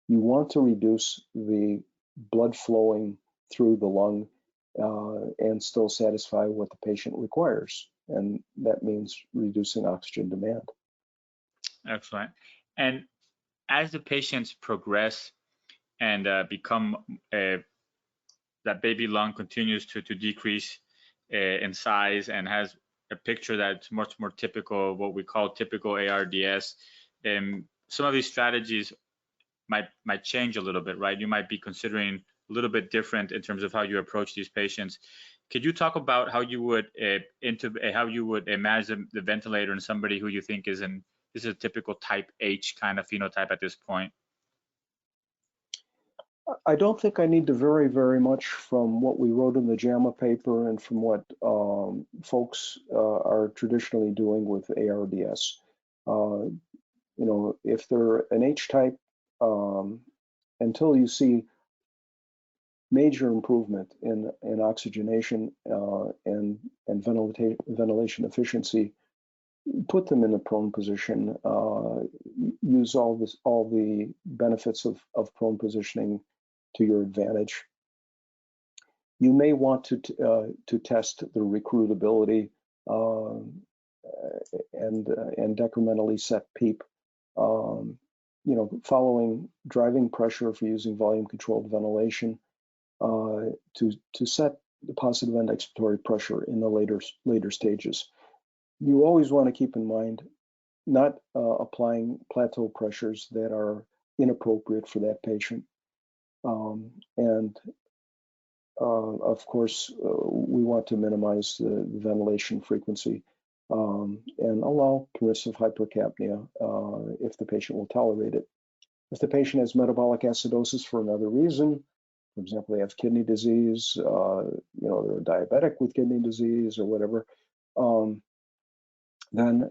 You want to reduce the blood flowing through the lung and still satisfy what the patient requires, and that means reducing oxygen demand. Excellent. And as the patients progress and become that baby lung continues to decrease in size and has a picture that's much more typical of what we call typical ARDS, some of these strategies might change a little bit, right? You might be considering a little bit different in terms of how you approach these patients. Could you talk about how you would manage the ventilator in somebody who you think this is a typical type H kind of phenotype at this point? I don't think I need to vary very much from what we wrote in the JAMA paper and from what folks are traditionally doing with ARDS. You know, if they're an H type, until you see major improvement in oxygenation and ventilation efficiency, put them in a prone position. Use all the benefits of prone positioning to your advantage. You may want to test the recruitability and decrementally set PEEP. You know, following driving pressure if you're using volume-controlled ventilation to set the positive end expiratory pressure in the later stages. You always want to keep in mind not applying plateau pressures that are inappropriate for that patient. Of course, we want to minimize the ventilation frequency and allow permissive hypercapnia if the patient will tolerate it. If the patient has metabolic acidosis for another reason, for example, they have kidney disease, you know, they're diabetic with kidney disease or whatever, then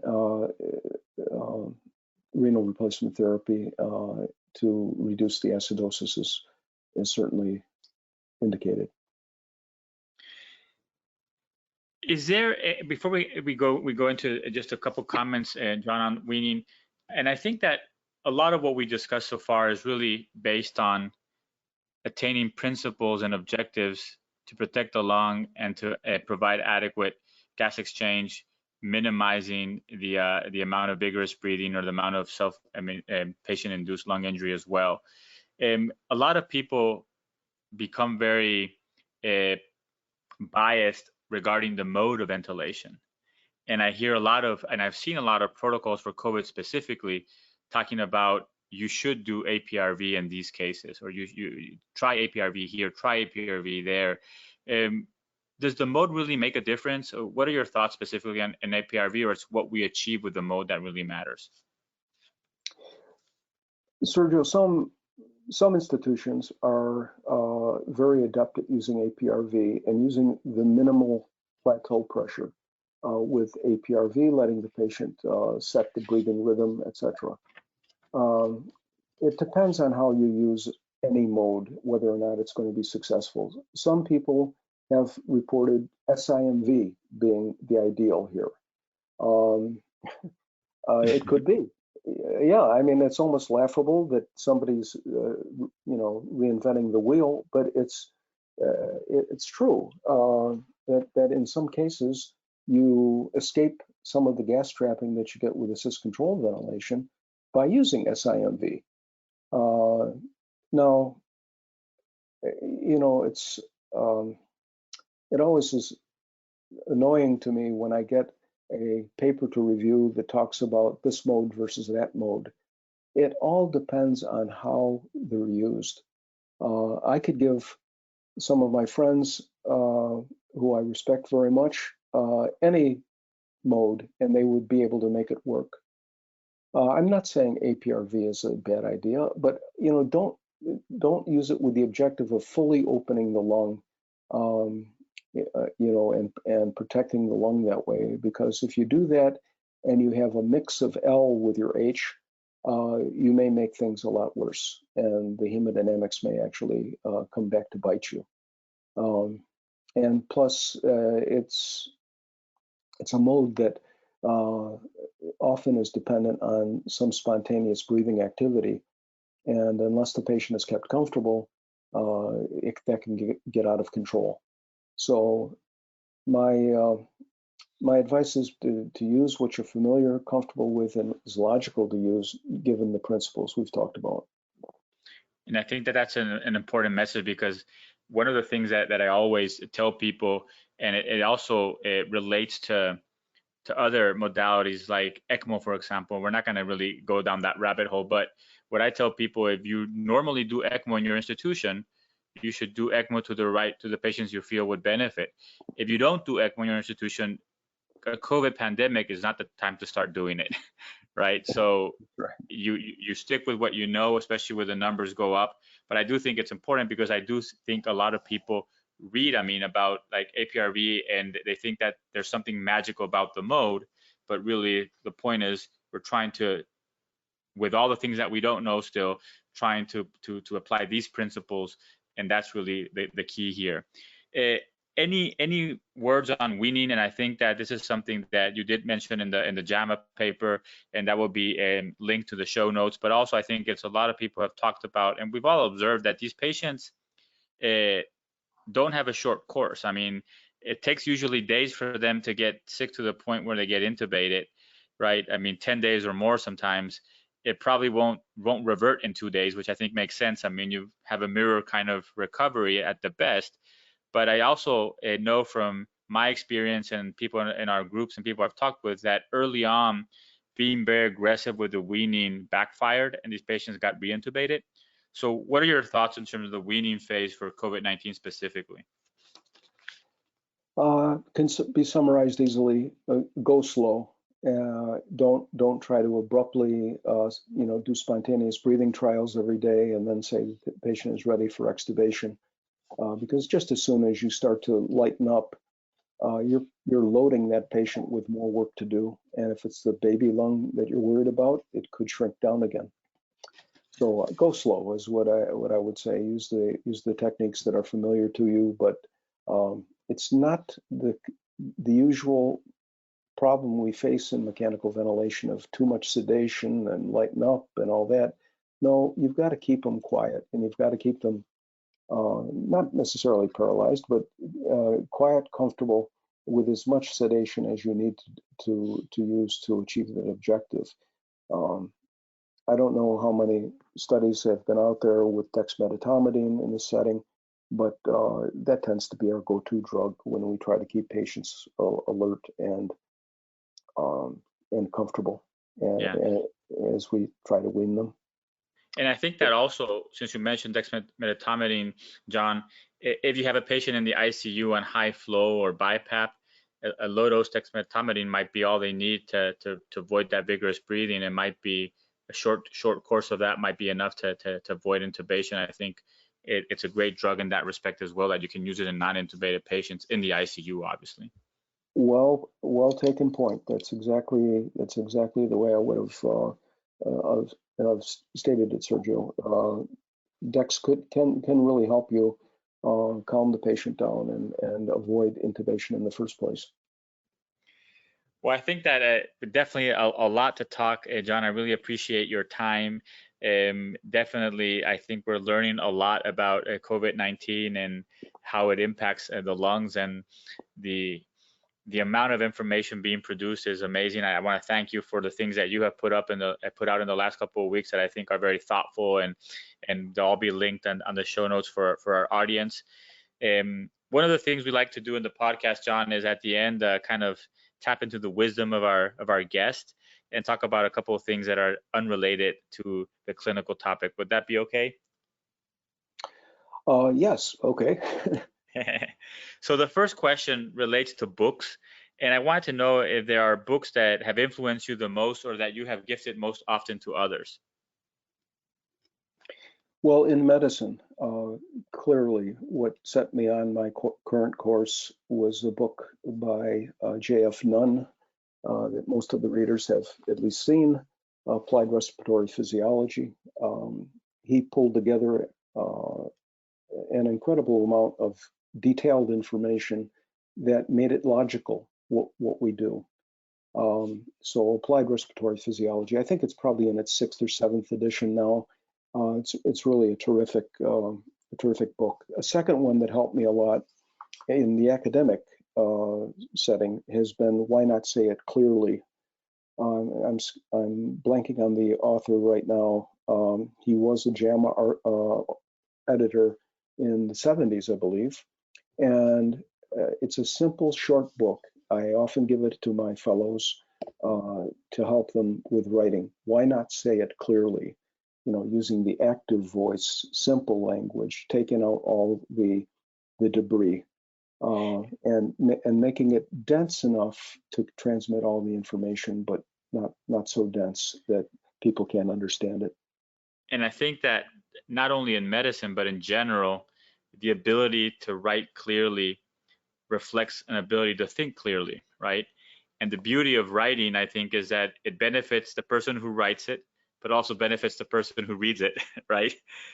renal replacement therapy to reduce the acidosis is certainly indicated. Is there before we go into just a couple comments, John, on weaning, and I think that a lot of what we discussed so far is really based on attaining principles and objectives to protect the lung and to provide adequate gas exchange, minimizing the amount of vigorous breathing or the amount of patient-induced lung injury as well. A lot of people become very biased regarding the mode of ventilation. And I hear I've seen a lot of protocols for COVID specifically talking about you should do APRV in these cases, or you try APRV here, try APRV there. Does the mode really make a difference? Or what are your thoughts specifically on an APRV, or it's what we achieve with the mode that really matters? Sergio, some institutions are very adept at using APRV and using the minimal plateau pressure with APRV, letting the patient set the breathing rhythm, etc. It depends on how you use any mode, whether or not it's going to be successful. Some people have reported SIMV being the ideal here. It could be. Yeah, I mean, it's almost laughable that somebody's, you know, reinventing the wheel, but it's true that in some cases you escape some of the gas trapping that you get with assist-controlled ventilation by using SIMV. Now, it's it always is annoying to me when I get a paper to review that talks about this mode versus that mode. It all depends on how they're used. I could give some of my friends who I respect very much any mode, and they would be able to make it work. I'm not saying APRV is a bad idea, but don't use it with the objective of fully opening the lung, and protecting the lung that way. Because if you do that and you have a mix of L with your H, you may make things a lot worse, and the hemodynamics may actually come back to bite you. And plus, it's a mode that often is dependent on some spontaneous breathing activity, and unless the patient is kept comfortable, that can get out of control. So my advice is to use what you're familiar, comfortable with, and is logical to use given the principles we've talked about. And I think that that's an important message, because one of the things that I always tell people, and it also relates to other modalities like ECMO, for example. We're not going to really go down that rabbit hole, but what I tell people, if you normally do ECMO in your institution, you should do ECMO to the patients you feel would benefit. If you don't do ECMO in your institution, a COVID pandemic is not the time to start doing it, right? So right. You stick with what you know, especially when the numbers go up. But I do think it's important, because I do think a lot of people read, about like APRV, and they think that there's something magical about the mode, but really the point is we're trying to, with all the things that we don't know still, trying to apply these principles, and that's really the key here. Any words on weaning? And I think that this is something that you did mention in the JAMA paper, and that will be linked to the show notes. But also, I think it's a lot of people have talked about, and we've all observed that these patients don't have a short course. It takes usually days for them to get sick to the point where they get intubated, right? 10 days or more sometimes. It probably won't revert in 2 days, which I think makes sense. You have a mirror kind of recovery at the best. But I also know from my experience and people in our groups and people I've talked with that early on, being very aggressive with the weaning backfired, and these patients got reintubated. So what are your thoughts in terms of the weaning phase for COVID-19 specifically? Can be summarized easily. Go slow. Don't try to abruptly, do spontaneous breathing trials every day and then say the patient is ready for extubation. Because just as soon as you start to lighten up, you're loading that patient with more work to do. And if it's the baby lung that you're worried about, it could shrink down again. So go slow is what I would say. Use the techniques that are familiar to you, but it's not the usual problem we face in mechanical ventilation of too much sedation and lighten up and all that. No, you've got to keep them quiet, and you've got to keep them not necessarily paralyzed, but quiet, comfortable, with as much sedation as you need to use to achieve that objective. I don't know how many studies have been out there with dexmedetomidine in this setting, but that tends to be our go-to drug when we try to keep patients alert and comfortable, and as we try to wean them. And I think that also, since you mentioned dexmedetomidine, John, if you have a patient in the ICU on high flow or BiPAP, a low dose dexmedetomidine might be all they need to avoid that vigorous breathing. It might be a short course of that might be enough to avoid intubation. I think it's a great drug in that respect as well, that you can use it in non-intubated patients in the ICU, obviously. Well taken point. That's exactly the way I would have stated it, Sergio. Dex can really help you calm the patient down and avoid intubation in the first place. Well, I think that definitely a lot to talk, John. I really appreciate your time. Definitely, I think we're learning a lot about COVID-19 and how it impacts the lungs and the the amount of information being produced is amazing. I want to thank you for the things that you have put out in the last couple of weeks that I think are very thoughtful, and they'll all be linked on the show notes for our audience. One of the things we like to do in the podcast, John, is at the end kind of tap into the wisdom of our guest and talk about a couple of things that are unrelated to the clinical topic. Would that be okay? Yes, okay. So the first question relates to books, and I wanted to know if there are books that have influenced you the most or that you have gifted most often to others. Well, in medicine, clearly what set me on my current course was a book by J.F. Nunn that most of the readers have at least seen, Applied Respiratory Physiology. He pulled together an incredible amount of detailed information that made it logical what we do. So Applied Respiratory Physiology, I think it's probably in its 6th or 7th edition now. It's really a terrific book. A second one that helped me a lot in the academic setting has been Why Not Say It Clearly. I'm blanking on the author right now. He was a JAMA editor in the 70s, I believe, and it's a simple, short book. I often give it to my fellows to help them with writing. Why not say it clearly? You know, using the active voice, simple language, taking out all the debris, and making it dense enough to transmit all the information, but not so dense that people can't understand it. And I think that not only in medicine, but in general, the ability to write clearly reflects an ability to think clearly, right? And the beauty of writing, I think, is that it benefits the person who writes it, but also benefits the person who reads it, right?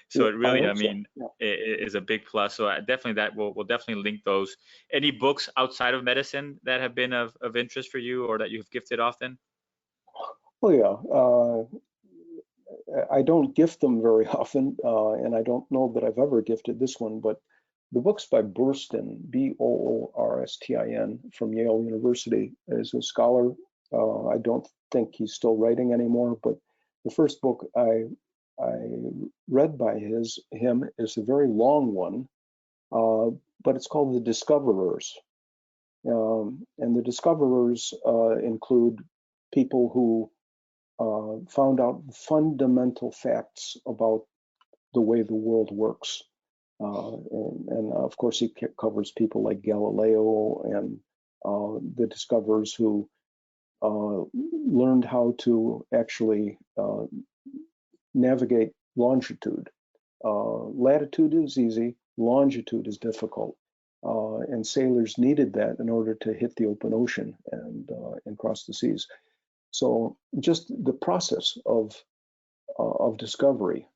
So Yeah, it really, I so. mean, Yeah. it is a big plus. So definitely that we'll definitely link those. Any books outside of medicine that have been of interest for you or that you've gifted often? Oh yeah. I don't gift them very often, and I don't know that I've ever gifted this one, but the book's by Boorstin, Boorstin, from Yale University, is a scholar. I don't think he's still writing anymore, but the first book I read by him is a very long one, but it's called The Discoverers. And the discoverers include people who found out fundamental facts about the way the world works. And of course, he covers people like Galileo and the discoverers who learned how to actually navigate longitude. Latitude is easy, longitude is difficult. And sailors needed that in order to hit the open ocean and cross the seas. So just the process of discovery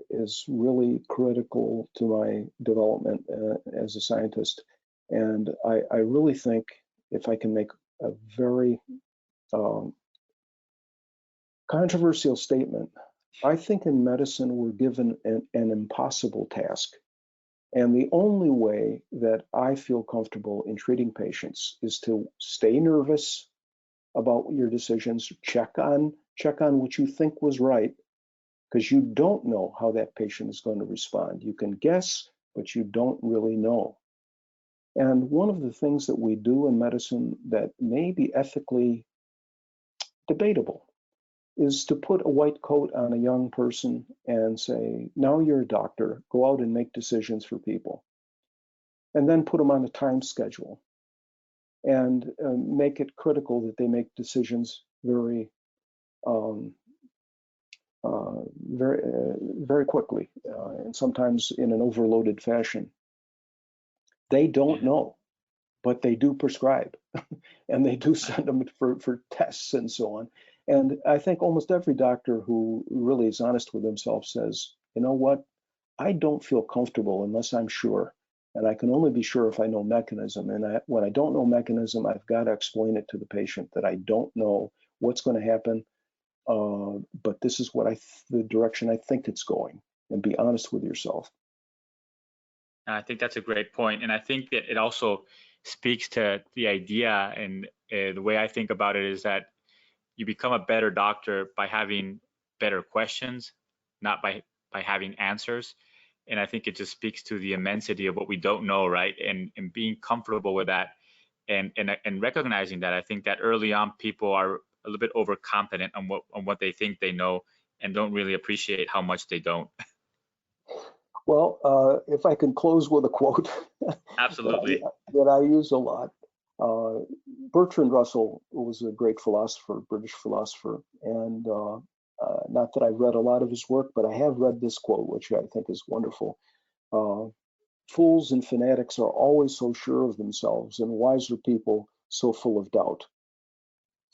is really critical to my development as a scientist. And I really think, if I can make a very controversial statement, I think in medicine we're given an impossible task. And the only way that I feel comfortable in treating patients is to stay nervous about your decisions, check on what you think was right, because you don't know how that patient is going to respond. You can guess, but you don't really know. And one of the things that we do in medicine that may be ethically debatable is to put a white coat on a young person and say, now you're a doctor, go out and make decisions for people. And then put them on a time schedule and make it critical that they make decisions very very quickly, and sometimes in an overloaded fashion. They don't know, but they do prescribe, and they do send them for tests and so on. And I think almost every doctor who really is honest with himself says, you know what, I don't feel comfortable unless I'm sure. And I can only be sure if I know mechanism. And when I don't know mechanism, I've got to explain it to the patient that I don't know what's going to happen. But this is what the direction I think it's going, and be honest with yourself. I think that's a great point. And I think that it also speaks to the idea, and the way I think about it is that you become a better doctor by having better questions, not by having answers. And I think it just speaks to the immensity of what we don't know, right? And being comfortable with that, and recognizing that. I think that early on people are a little bit overconfident on what they think they know, and don't really appreciate how much they don't. Well, if I can close with a quote Absolutely. that I use a lot. Bertrand Russell was a great philosopher, British philosopher, and not that I've read a lot of his work, but I have read this quote, which I think is wonderful. Fools and fanatics are always so sure of themselves, and wiser people so full of doubt.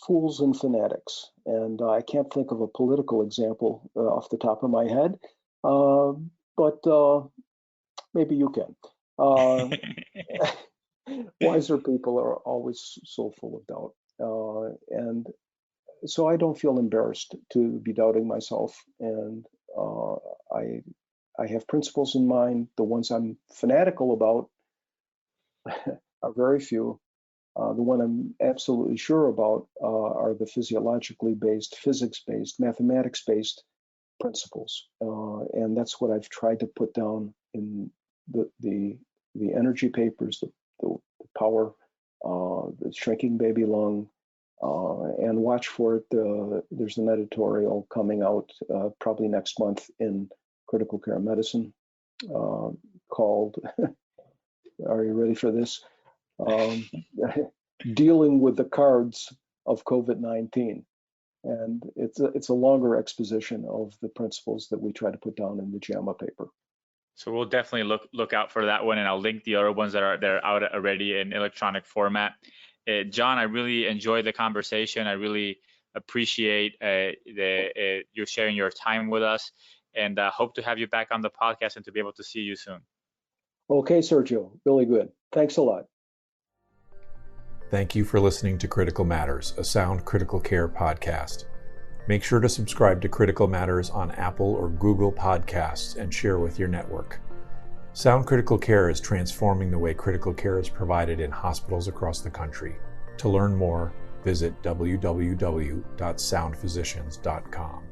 Fools and fanatics. And I can't think of a political example off the top of my head, but maybe you can. Wiser people are always so full of doubt. And so I don't feel embarrassed to be doubting myself. And I have principles in mind. The ones I'm fanatical about are very few. The one I'm absolutely sure about are the physiologically based, physics-based, mathematics-based principles. And that's what I've tried to put down in the energy papers, the power, the shrinking baby lung, and watch for it. There's an editorial coming out probably next month in Critical Care Medicine called, are you ready for this? Dealing with the cards of COVID-19. And it's a longer exposition of the principles that we try to put down in the JAMA paper. So we'll definitely look out for that one, and I'll link the other ones that are out already in electronic format. John, I really enjoyed the conversation. I really appreciate you sharing your time with us, and hope to have you back on the podcast and to be able to see you soon. Okay, Sergio, really good. Thanks a lot. Thank you for listening to Critical Matters, a Sound Critical Care podcast. Make sure to subscribe to Critical Matters on Apple or Google Podcasts and share with your network. Sound Critical Care is transforming the way critical care is provided in hospitals across the country. To learn more, visit www.soundphysicians.com.